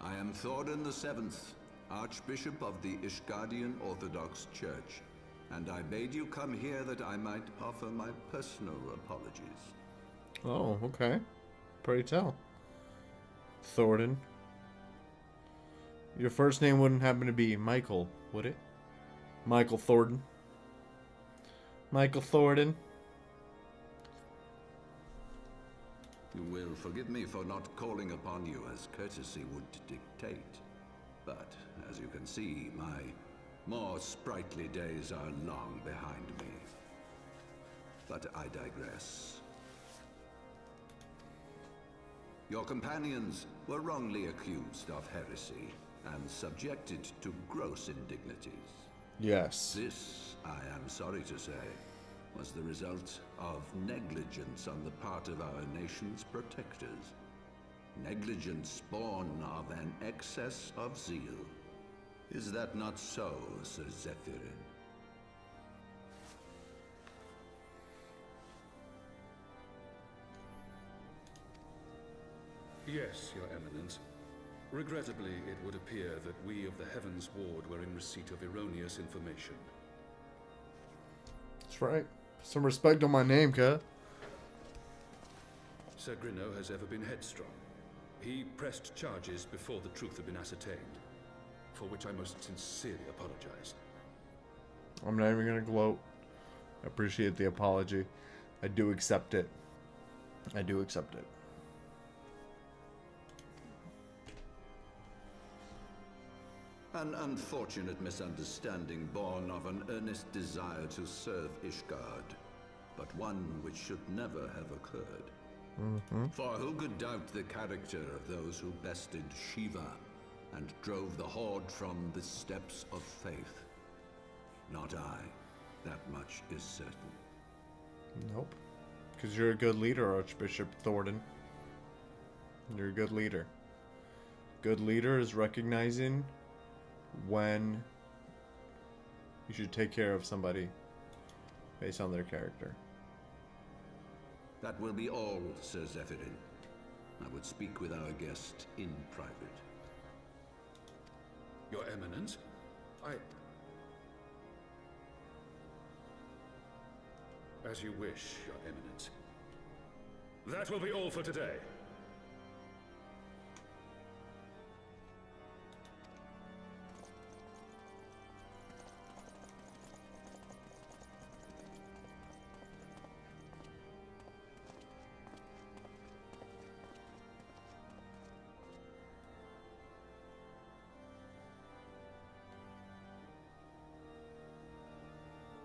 I am Thordan the Seventh, Archbishop of the Ishgardian Orthodox Church, and I bade you come here that I might offer my personal apologies. Oh, okay. Pray tell. Thordan. Your first name wouldn't happen to be Michael, would it? Michael Thordan. Michael Thordan. You will forgive me for not calling upon you as courtesy would dictate. But, as you can see, my more sprightly days are long behind me. But I digress. Your companions were wrongly accused of heresy, and subjected to gross indignities. Yes. This, I am sorry to say, was the result of negligence on the part of our nation's protectors. Negligence born of an excess of zeal. Is that not so, Sir Zephyrin? Yes, Your Eminence. Regrettably, it would appear that we of the Heavensward were in receipt of erroneous information. That's right. Some respect on my name, cuh. Sir Grinno has ever been headstrong. He pressed charges before the truth had been ascertained, for which I most sincerely apologize. I'm not even gonna gloat. I appreciate the apology. I do accept it. I do accept it. An unfortunate misunderstanding born of an earnest desire to serve Ishgard, but one which should never have occurred. For who could doubt the character of those who bested Shiva and drove the Horde from the steps of faith? Not I. That much is certain. Nope. Because you're a good leader, Archbishop Thornton. You're a good leader. Good leader is recognizing when you should take care of somebody based on their character. That will be all, Sir Zephyrin. I would speak with our guest in private. Your Eminence? As you wish, Your Eminence. That will be all for today.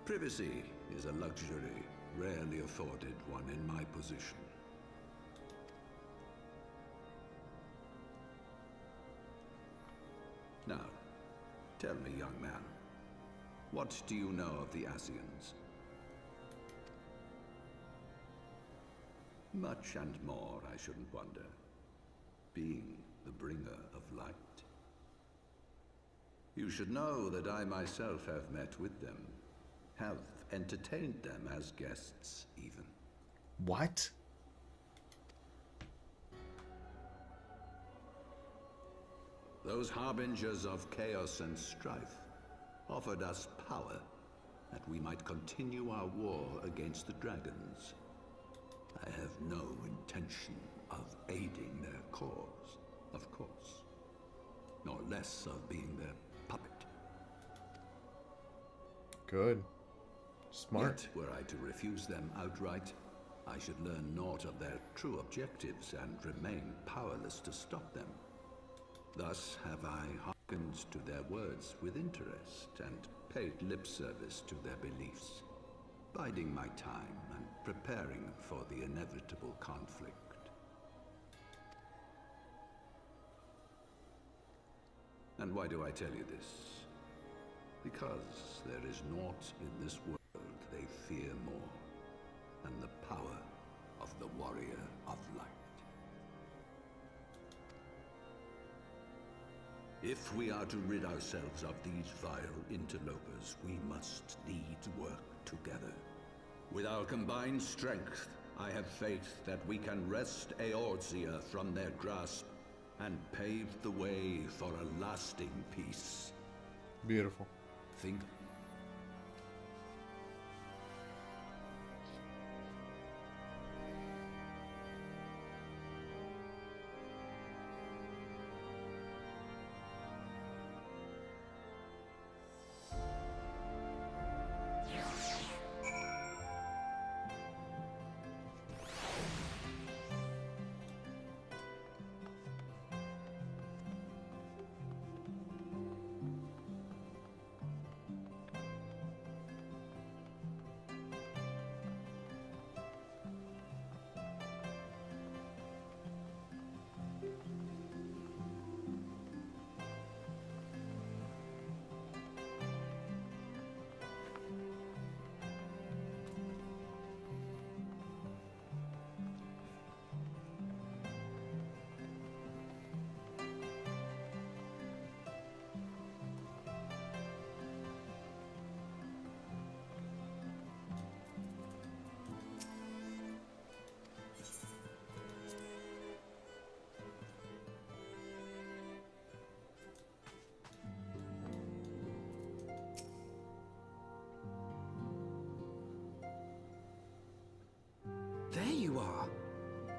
Privacy is a luxury rarely afforded one in my position. Now, tell me, young man, what do you know of the Asians? Much and more, I shouldn't wonder, being the bringer of light. You should know that I myself have met with them, have entertained them as guests, even. What? Those harbingers of chaos and strife offered us power that we might continue our war against the dragons. I have no intention of aiding their cause, of course, nor less of being their puppet. Good. Smart. Yet, were I to refuse them outright, I should learn naught of their true objectives and remain powerless to stop them. Thus have I hearkened to their words with interest and paid lip service to their beliefs, biding my time and preparing for the inevitable conflict. And why do I tell you this? Because there is naught in this world they fear more than the power of the Warrior of Light. If we are to rid ourselves of these vile interlopers, we must needs work together. With our combined strength, I have faith that we can wrest Eorzea from their grasp and pave the way for a lasting peace. Beautiful. Think.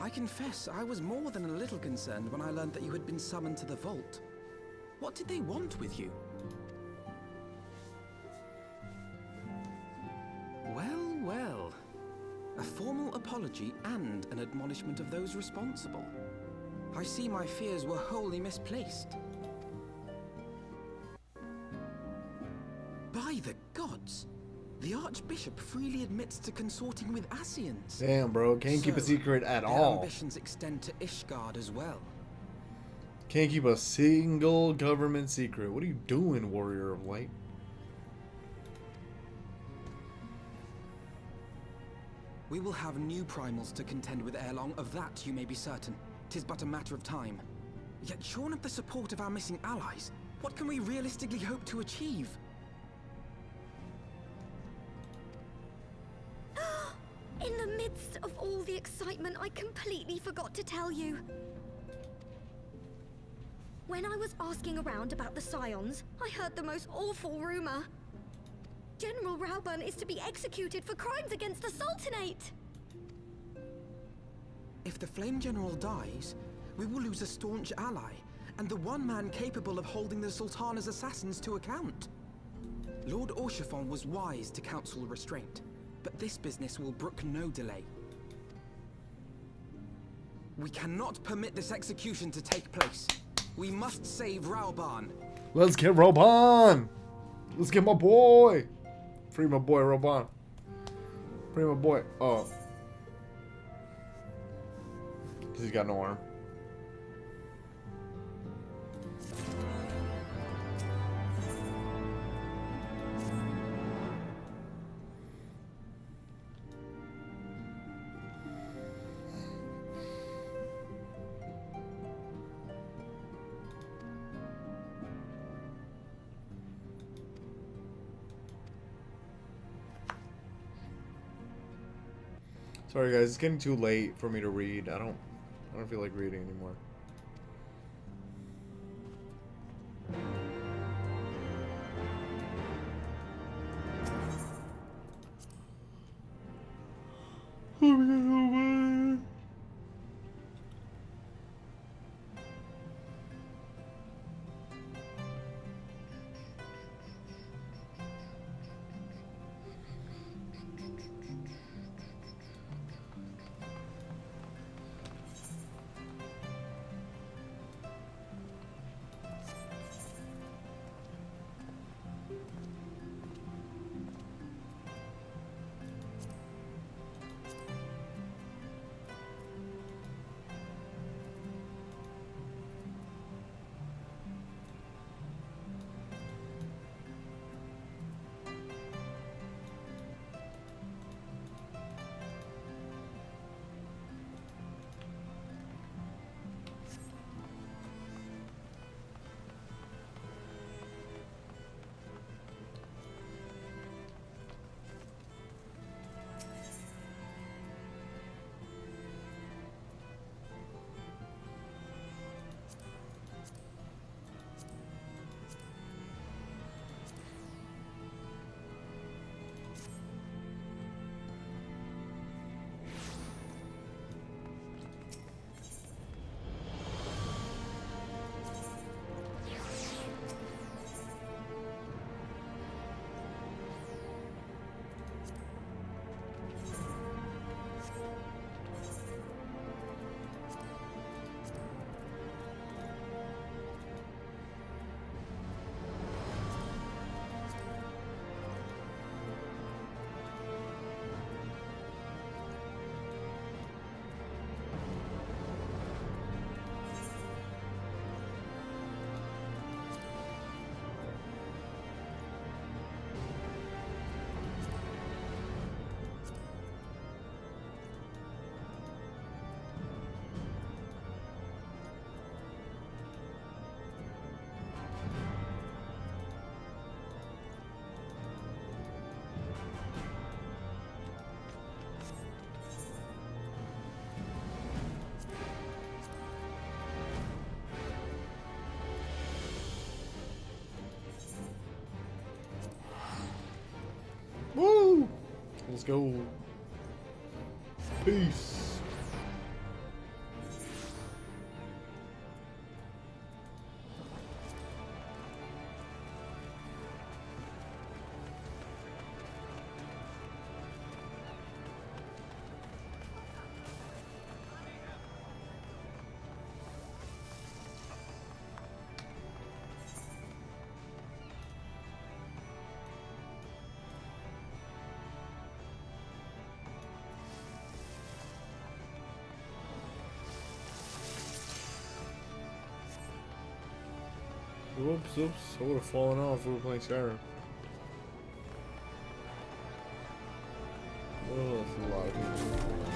I confess I was more than a little concerned when I learned that you had been summoned to the vault. What did they want with you? Well, well. A formal apology and an admonishment of those responsible. I see my fears were wholly misplaced. By the gods! The Archbishop freely admits to consorting with Ascians. Damn, bro. Can't keep a secret at their all. ambitions extend to Ishgard as well. Can't keep a single government secret. What are you doing, Warrior of Light? We will have new primals to contend with ere long, of that you may be certain. 'Tis but a matter of time. Yet shorn of the support of our missing allies, what can we realistically hope to achieve? In the midst of all the excitement, I completely forgot to tell you. When I was asking around about the Scions, I heard the most awful rumor. General Rauburn is to be executed for crimes against the Sultanate! If the Flame General dies, we will lose a staunch ally, and the one man capable of holding the Sultana's assassins to account. Lord Orchefon was wise to counsel restraint, but this business will brook no delay. We cannot permit this execution to take place. We must save Rauburn. Let's get Roban! Let's get my boy! Free my boy, Roban. Free my boy. Oh. Because he's got no arm. Sorry guys, it's getting too late for me to read. I don't feel like reading anymore. Woo! Let's go. Peace. Oops, oops. I would have fallen off if we were playing Skyrim. Oh, that's a lot of people.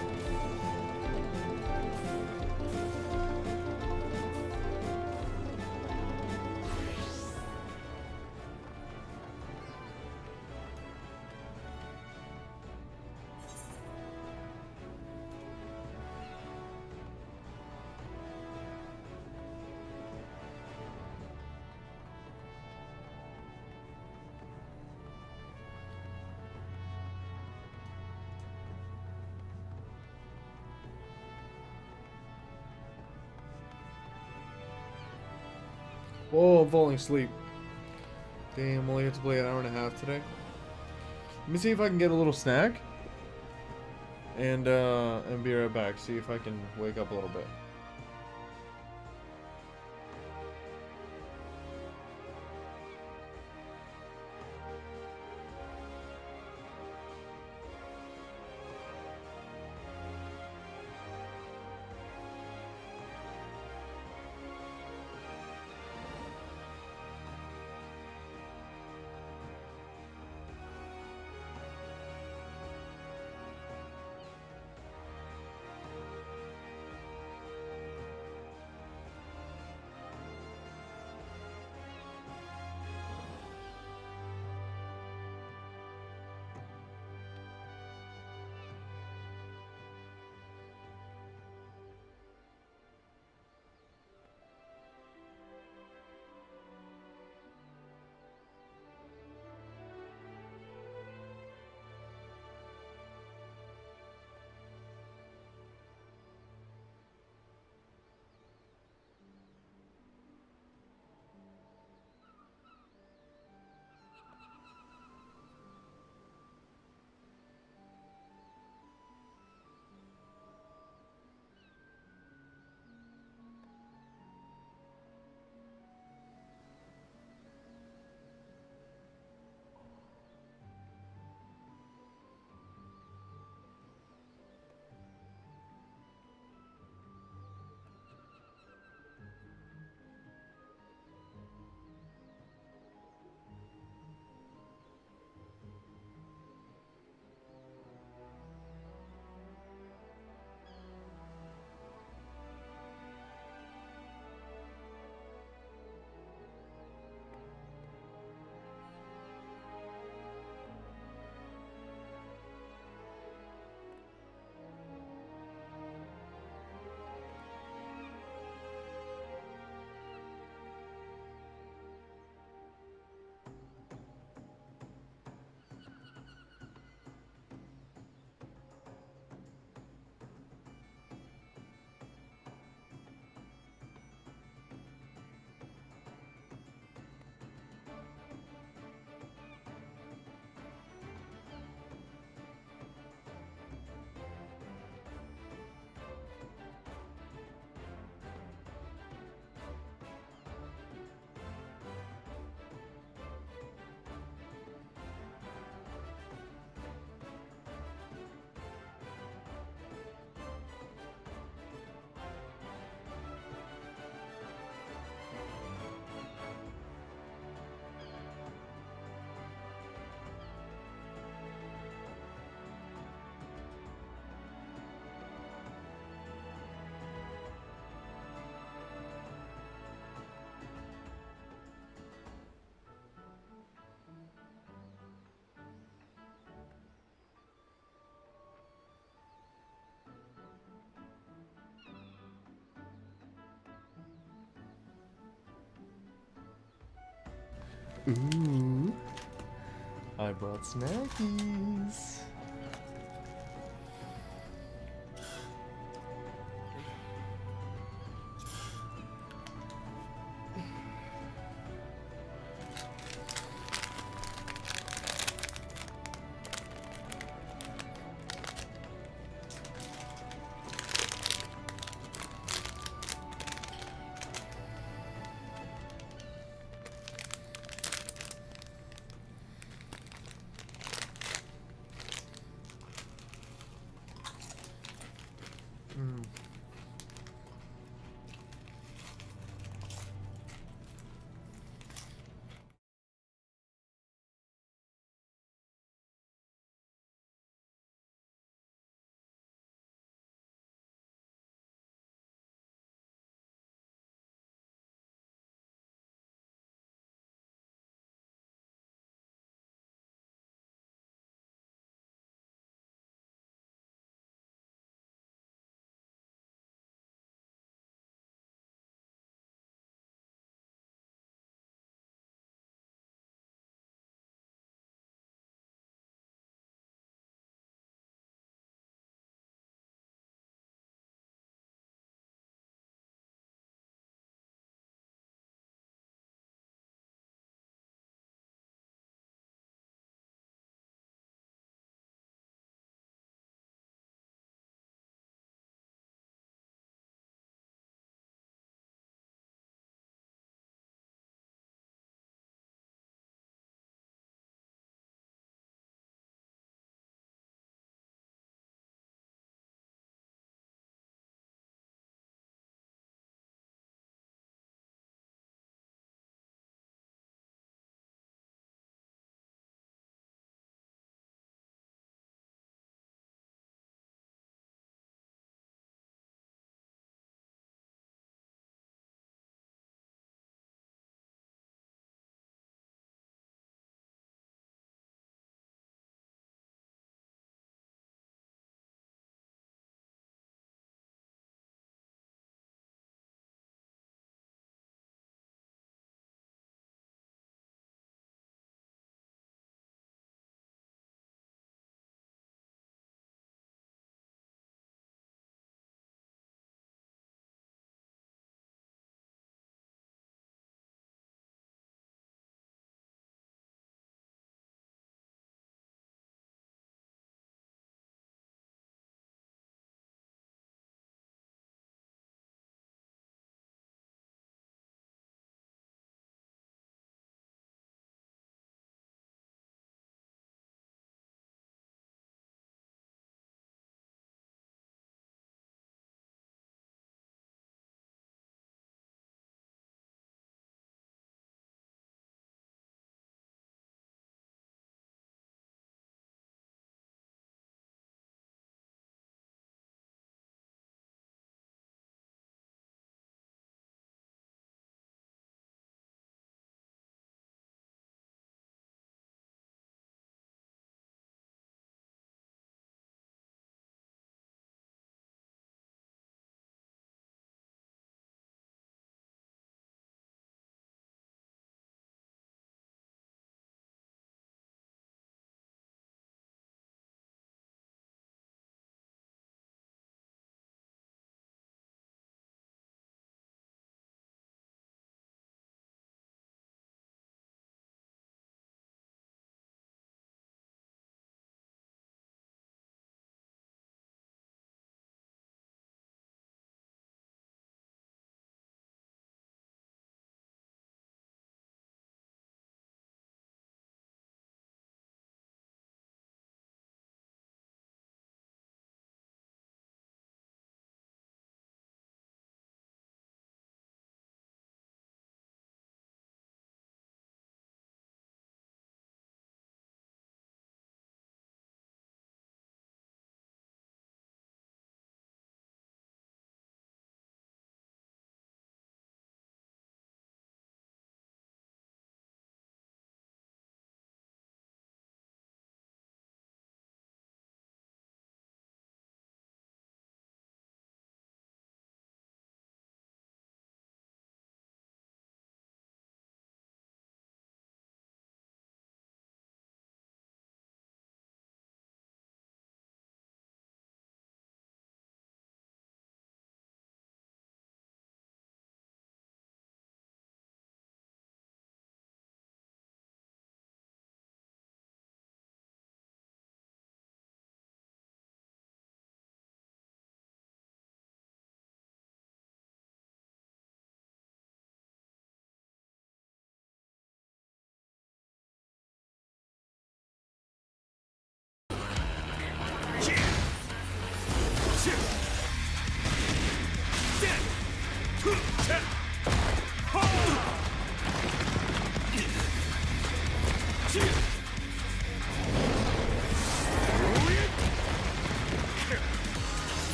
Oh, I'm falling asleep. Damn, only have to play an hour and a half today. Let me see if I can get a little snack. And be right back. See if I can wake up a little bit. Ooh, I brought snackies.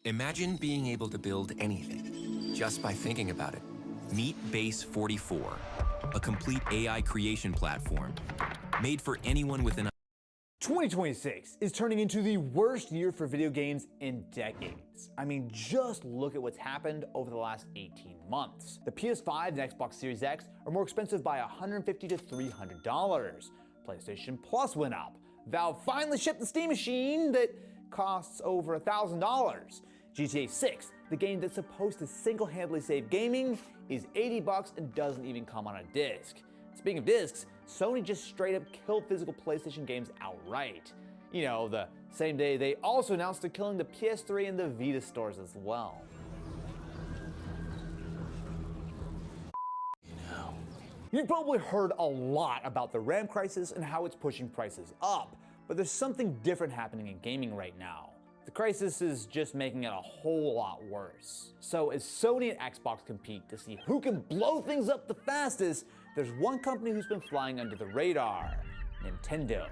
Imagine being able to build anything just by thinking about it. Meet Base 44, a complete AI creation platform made for anyone with an 2026 is turning into the worst year for video games in decades. I mean, just look at what's happened over the last 18 months. The PS5 and Xbox Series X are more expensive by $150 to $300. PlayStation Plus went up. Valve finally shipped the Steam machine that costs over $1,000. GTA 6, the game that's supposed to single-handedly save gaming, is $80 and doesn't even come on a disc. Speaking of discs, Sony just straight up killed physical PlayStation games outright. You know, the same day they also announced they're killing the PS3 and the Vita stores as well. You've probably heard a lot about the RAM crisis and how it's pushing prices up, but there's something different happening in gaming right now. The crisis is just making it a whole lot worse. So as Sony and Xbox compete to see who can blow things up the fastest, there's one company who's been flying under the radar: Nintendo.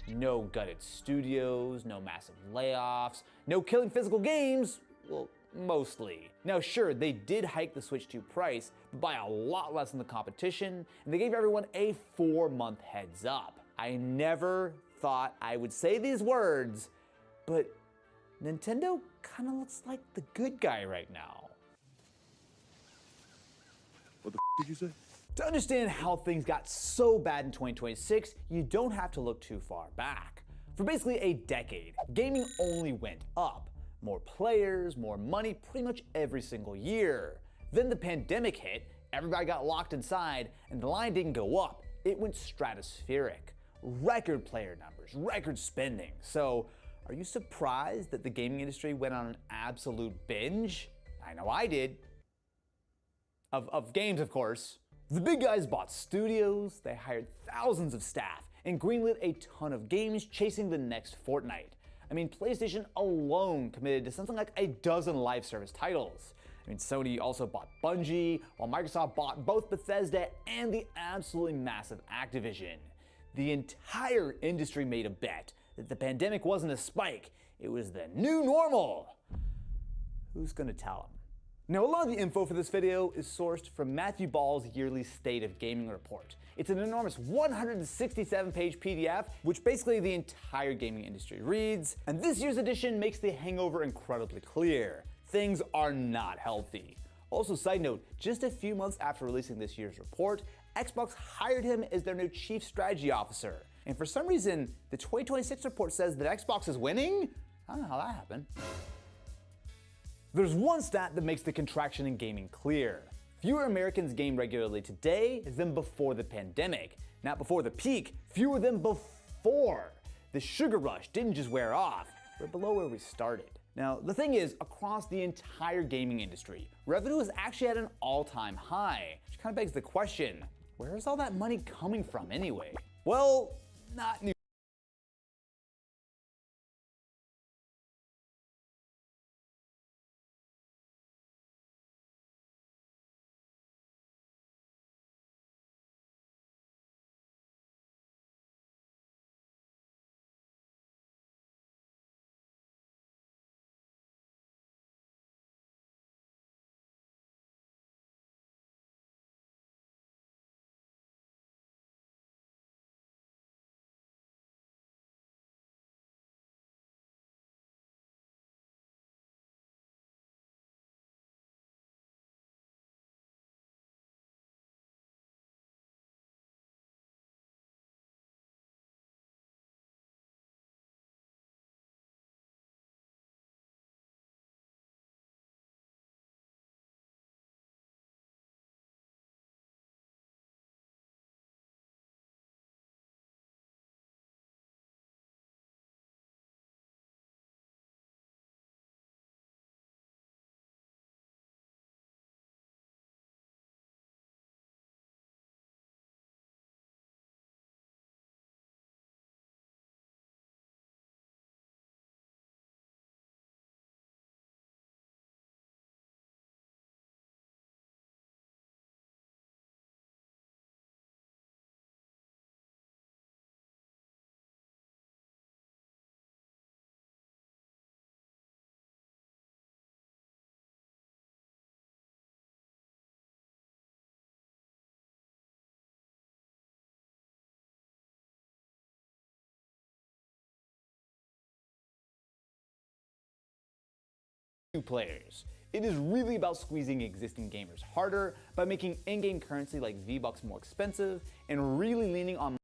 No gutted studios, no massive layoffs, no killing physical games, well, mostly. Now sure, they did hike the Switch 2 price, but by a lot less than the competition, and they gave everyone a 4-month heads up. I never thought I would say these words, but Nintendo kind of looks like the good guy right now. What the did you say? To understand how things got so bad in 2026, you don't have to look too far back. For basically a decade, gaming only went up. More players, more money pretty much every single year. Then the pandemic hit, everybody got locked inside, and the line didn't go up, it went stratospheric. Record player numbers, record spending. So, are you surprised that the gaming industry went on an absolute binge? I know I did. Of games, of course. The big guys bought studios, they hired thousands of staff, and greenlit a ton of games chasing the next Fortnite. I mean, PlayStation alone committed to something like a dozen live service titles. I mean, Sony also bought Bungie, while Microsoft bought both Bethesda and the absolutely massive Activision. The entire industry made a bet that the pandemic wasn't a spike, it was the new normal. Who's gonna tell them? Now, a lot of the info for this video is sourced from Matthew Ball's yearly State of Gaming report. It's an enormous 167-page PDF, which basically the entire gaming industry reads, and this year's edition makes the hangover incredibly clear. Things are not healthy. Also, side note, just a few months after releasing this year's report, Xbox hired him as their new chief strategy officer. And for some reason, the 2026 report says that Xbox is winning? I don't know how that happened. There's one stat that makes the contraction in gaming clear. Fewer Americans game regularly today than before the pandemic. Not before the peak, fewer than before. The sugar rush didn't just wear off, we're below where we started. Now, the thing is, across the entire gaming industry, revenue is actually at an all-time high, which kind of begs the question, where is all that money coming from anyway? Well, not new. new players. It is really about squeezing existing gamers harder by making in-game currency like V-Bucks more expensive and really leaning on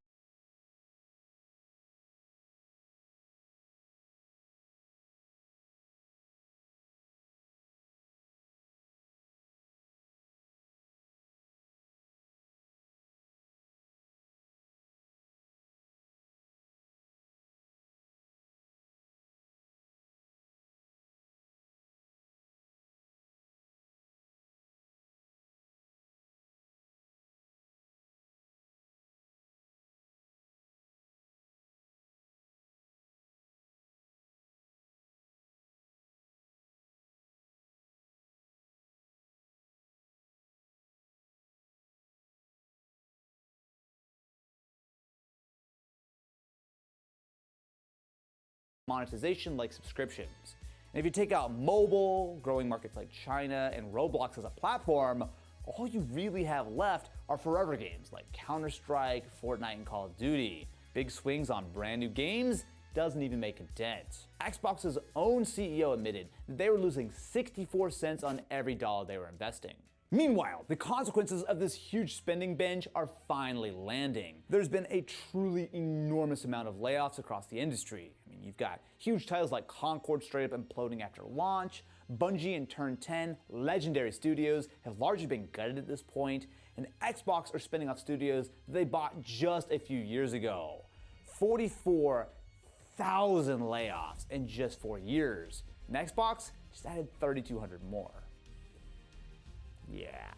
monetization like subscriptions. And if you take out mobile, growing markets like China, and Roblox as a platform, all you really have left are forever games like Counter-Strike, Fortnite, and Call of Duty. Big swings on brand new games doesn't even make a dent. Xbox's own CEO admitted that they were losing 64 cents on every dollar they were investing. Meanwhile, the consequences of this huge spending binge are finally landing. There's been a truly enormous amount of layoffs across the industry. I mean, you've got huge titles like Concord straight up imploding after launch, Bungie and Turn 10, legendary studios, have largely been gutted at this point, and Xbox are spinning off studios that they bought just a few years ago. 44,000 layoffs in just 4 years, and Xbox just added 3,200 more. Yeah.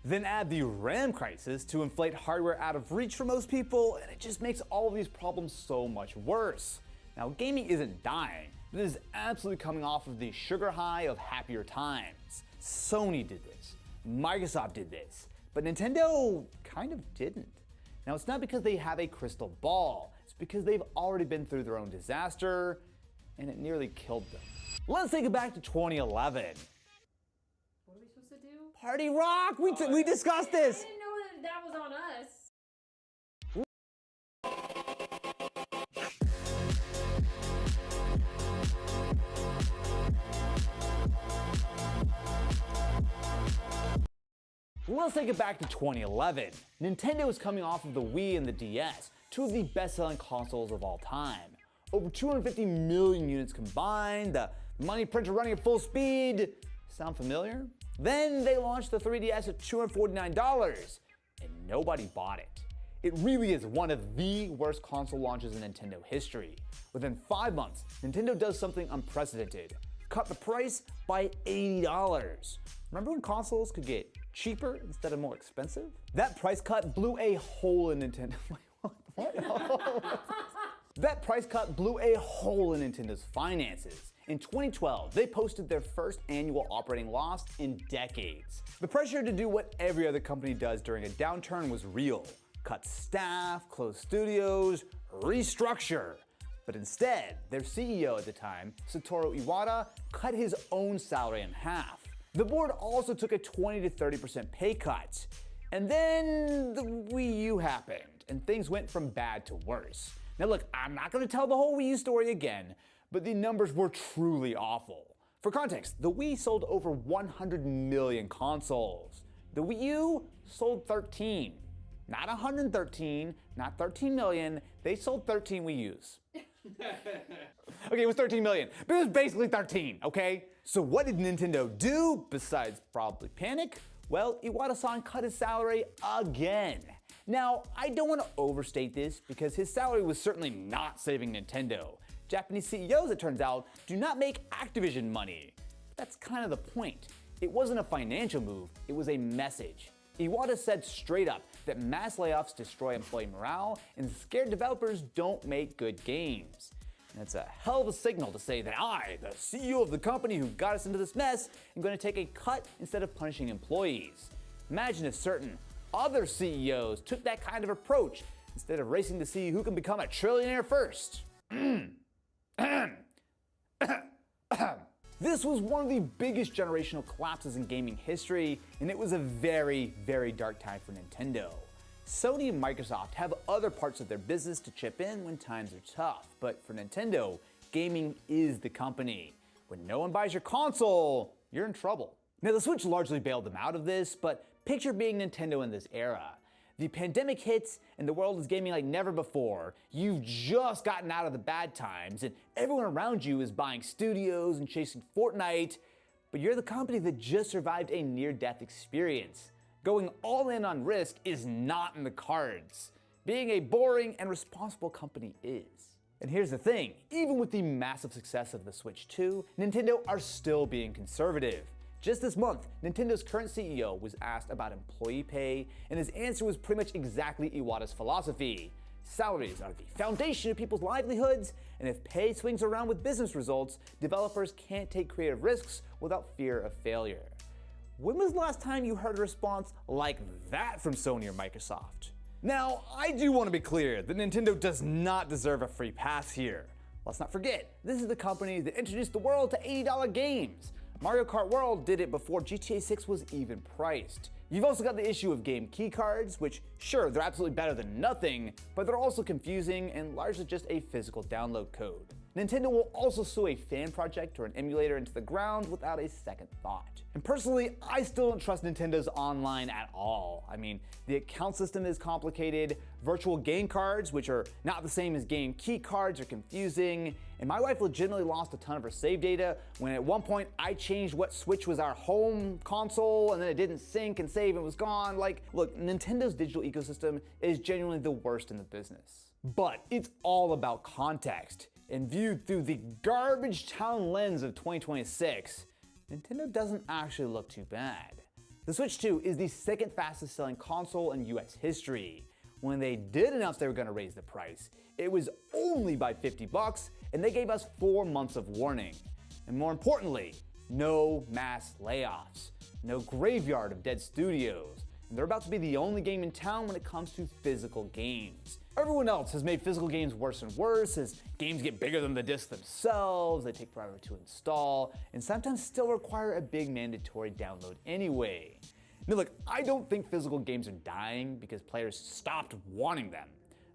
Then add the RAM crisis to inflate hardware out of reach for most people, and it just makes all of these problems so much worse. Now, gaming isn't dying, but it is absolutely coming off of the sugar high of happier times. Sony did this, Microsoft did this, but Nintendo kind of didn't. Now, it's not because they have a crystal ball, it's because they've already been through their own disaster, and it nearly killed them. Let's take it back to 2011. What are we supposed to do? Party Rock! We discussed this! I didn't know that was on us. Let's take it back to 2011. Nintendo was coming off of the Wii and the DS, two of the best-selling consoles of all time. Over 250 million units combined, the money printer running at full speed. Sound familiar? Then they launched the 3DS at $249, and nobody bought it. It really is one of the worst console launches in Nintendo history. Within 5 months, Nintendo does something unprecedented. Cut the price by $80. Remember when consoles could get cheaper instead of more expensive? That price cut blew a hole in Nintendo. What? That price cut blew a hole in Nintendo's finances. In 2012, they posted their first annual operating loss in decades. The pressure to do what every other company does during a downturn was real. Cut staff, close studios, restructure. But instead, their CEO at the time, Satoru Iwata, cut his own salary in half. The board also took a 20 to 30% pay cut. And then the Wii U happened, and things went from bad to worse. Now look, I'm not gonna tell the whole Wii U story again, but the numbers were truly awful. For context, the Wii sold over 100 million consoles. The Wii U sold 13. Not 113, not 13 million, they sold 13 Wii U's. Okay, it was 13 million, but it was basically 13, okay? So what did Nintendo do besides probably panic? Well, Iwata-san cut his salary again. Now, I don't want to overstate this because his salary was certainly not saving Nintendo. Japanese CEOs, it turns out, do not make Activision money. That's kind of the point. It wasn't a financial move, it was a message. Iwata said straight up that mass layoffs destroy employee morale and scared developers don't make good games. And it's a hell of a signal to say that I, the CEO of the company who got us into this mess, am going to take a cut instead of punishing employees. Imagine if certain other CEOs took that kind of approach instead of racing to see who can become a trillionaire first. This was one of the biggest generational collapses in gaming history, and it was a very, very dark time for Nintendo. Sony and Microsoft have other parts of their business to chip in when times are tough, but for Nintendo, gaming is the company. When no one buys your console, you're in trouble. Now, the Switch largely bailed them out of this, but picture being Nintendo in this era. The pandemic hits and the world is gaming like never before. You've just gotten out of the bad times and everyone around you is buying studios and chasing Fortnite, but you're the company that just survived a near-death experience. Going all in on risk is not in the cards. Being a boring and responsible company is. And here's the thing, even with the massive success of the Switch 2, Nintendo are still being conservative. Just this month, Nintendo's current CEO was asked about employee pay, and his answer was pretty much exactly Iwata's philosophy. Salaries are the foundation of people's livelihoods, and if pay swings around with business results, developers can't take creative risks without fear of failure. When was the last time you heard a response like that from Sony or Microsoft? Now, I do want to be clear that Nintendo does not deserve a free pass here. Let's not forget, this is the company that introduced the world to $80 games. Mario Kart World did it before GTA 6 was even priced. You've also got the issue of game keycards, which sure, they're absolutely better than nothing, but they're also confusing and largely just a physical download code. Nintendo will also sue a fan project or an emulator into the ground without a second thought. And personally, I still don't trust Nintendo's online at all. I mean, the account system is complicated, virtual game cards, which are not the same as game key cards, are confusing, and my wife legitimately lost a ton of her save data when at one point I changed what Switch was our home console and then it didn't sync and save and was gone. Like, look, Nintendo's digital ecosystem is genuinely the worst in the business. But it's all about context. And viewed through the garbage town lens of 2026, Nintendo doesn't actually look too bad. The Switch 2 is the second fastest selling console in US history. When they did announce they were going to raise the price, it was only by $50 and they gave us 4 months of warning. And more importantly, no mass layoffs, no graveyard of dead studios, and they're about to be the only game in town when it comes to physical games. Everyone else has made physical games worse and worse as games get bigger than the discs themselves, they take forever to install, and sometimes still require a big mandatory download anyway. Now look, I don't think physical games are dying because players stopped wanting them.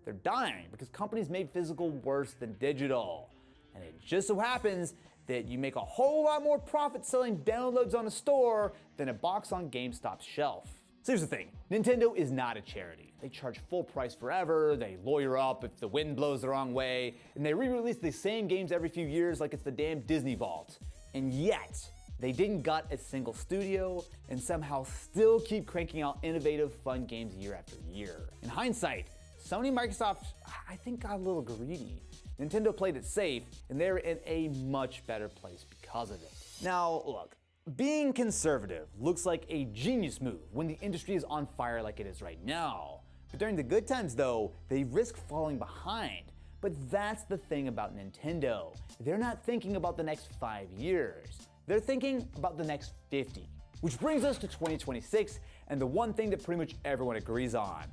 They're dying because companies made physical worse than digital. And it just so happens that you make a whole lot more profit selling downloads on a store than a box on GameStop's shelf. So here's the thing, Nintendo is not a charity. They charge full price forever, they lawyer up if the wind blows the wrong way, and they re-release the same games every few years like it's the damn Disney Vault. And yet, they didn't gut a single studio and somehow still keep cranking out innovative, fun games year after year. In hindsight, Sony and Microsoft, I think, got a little greedy. Nintendo played it safe, and they're in a much better place because of it. Now, look, being conservative looks like a genius move when the industry is on fire like it is right now. But during the good times though, they risk falling behind. But that's the thing about Nintendo. They're not thinking about the next 5 years. They're thinking about the next 50. Which brings us to 2026 and the one thing that pretty much everyone agrees on.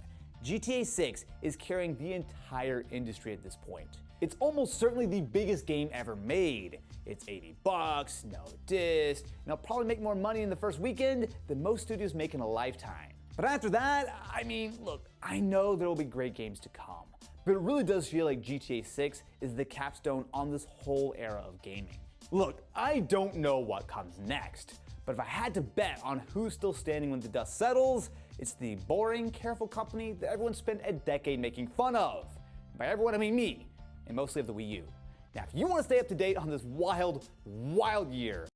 GTA 6 is carrying the entire industry at this point. It's almost certainly the biggest game ever made. It's $80, no disc, and it'll probably make more money in the first weekend than most studios make in a lifetime. But after that, I mean, look, I know there will be great games to come, but it really does feel like GTA 6 is the capstone on this whole era of gaming. Look, I don't know what comes next, but if I had to bet on who's still standing when the dust settles, it's the boring, careful company that everyone spent a decade making fun of. By everyone, I mean me, and mostly of the Wii U. Now, if you want to stay up to date on this wild, wild year,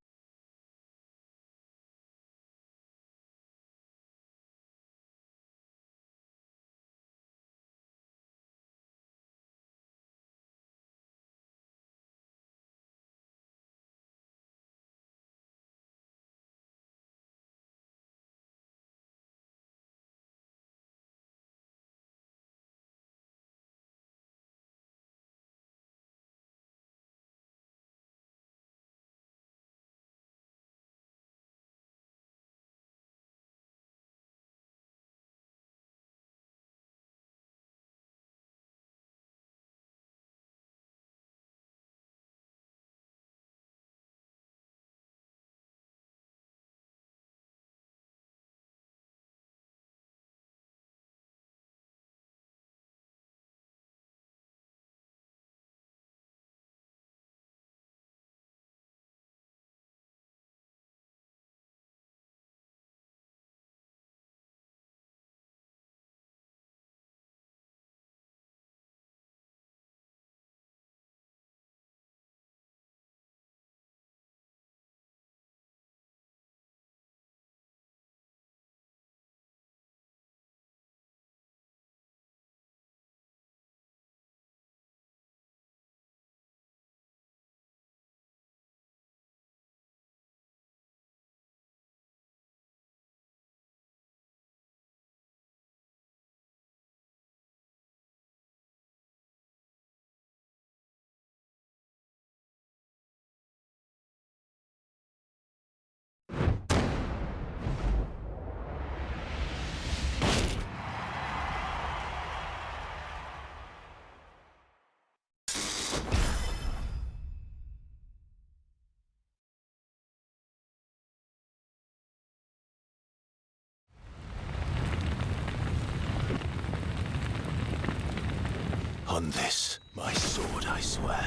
On this, my sword, I swear,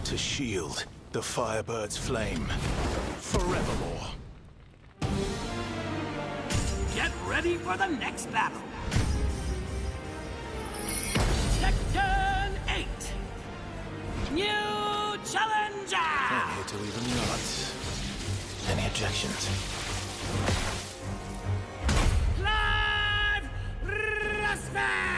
to shield the Firebird's flame forevermore. Get ready for the next battle. Section 8. New challenger! I'm here to leave them nuts. Any objections? Clive Rusfeld!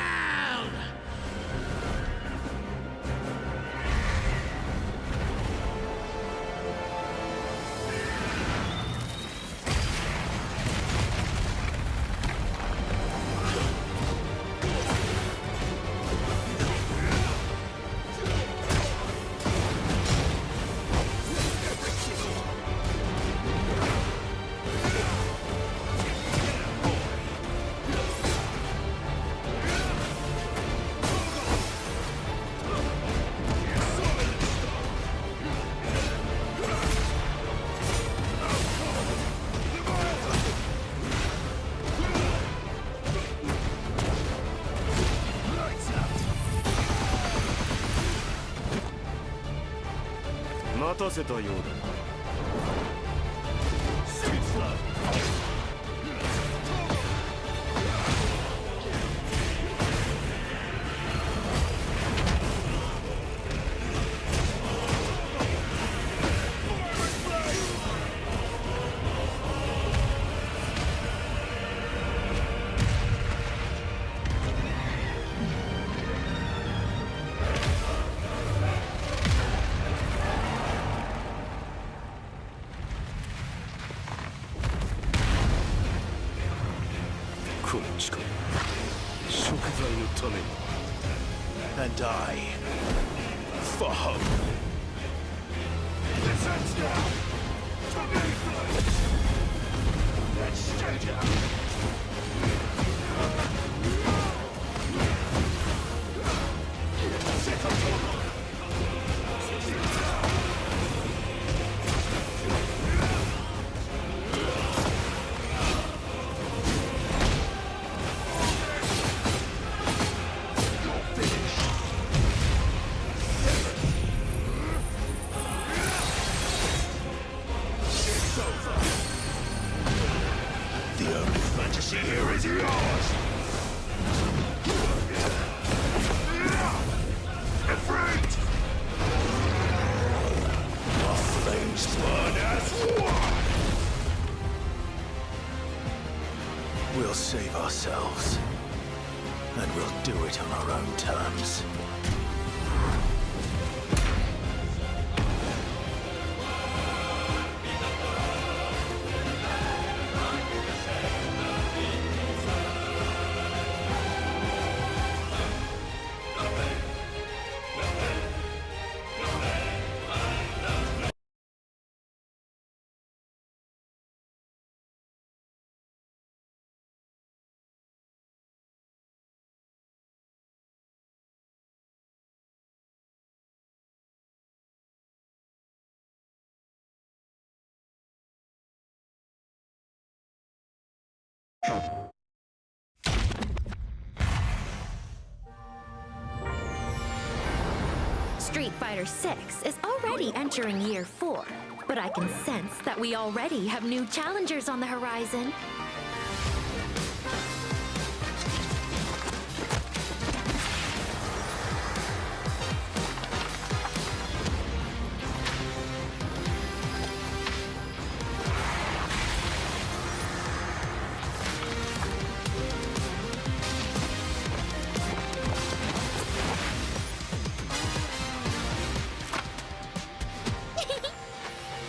And I, for hope. The only fantasy here is yours. Afraid. Our flames burn as one. We'll save ourselves, and we'll do it on our own terms. Street Fighter 6 is already entering year 4, but I can sense that we already have new challengers on the horizon.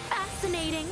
Fascinating.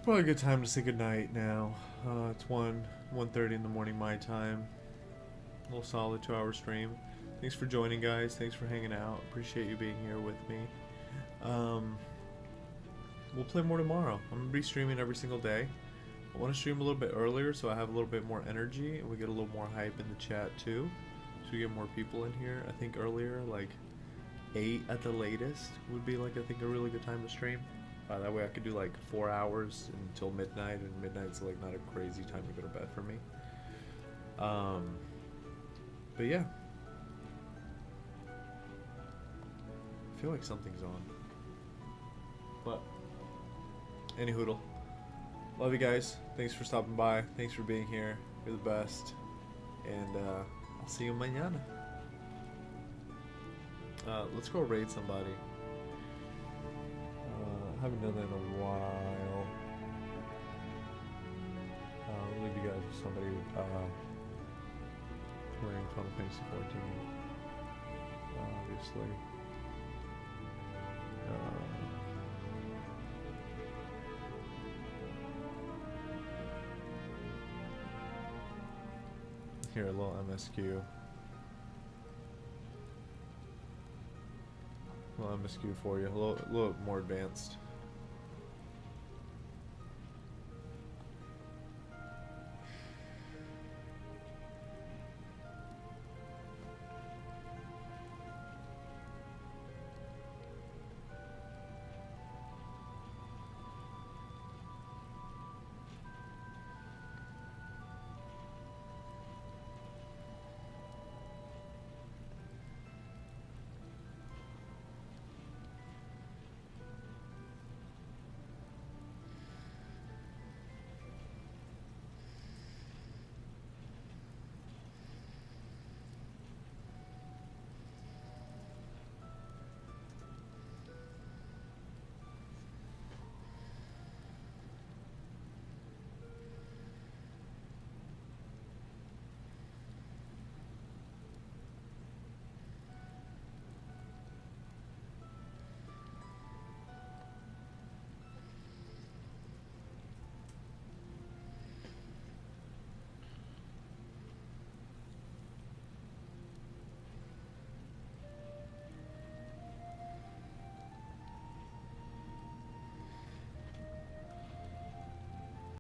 Probably a good time to say goodnight now. It's 1:30 in the morning my time. A little solid 2-hour stream. Thanks for joining, guys. Thanks for hanging out. Appreciate you being here with me. We'll play more tomorrow. I'm gonna be streaming every single day. I want to stream a little bit earlier so I have a little bit more energy and we get a little more hype in the chat too. So we get more people in here. I think earlier, like 8 at the latest, would be like I think a really good time to stream. That way I could do like 4 hours until midnight, and midnight's like not a crazy time to go to bed for me. But yeah. I feel like something's on. But any hoodle. Love you guys. Thanks for stopping by. Thanks for being here. You're the best. And I'll see you mañana. Let's go raid somebody. Haven't done that in a while. I'll leave you guys with somebody playing Final Fantasy 14. Obviously. Here, a little MSQ. A little MSQ for you. A little more advanced.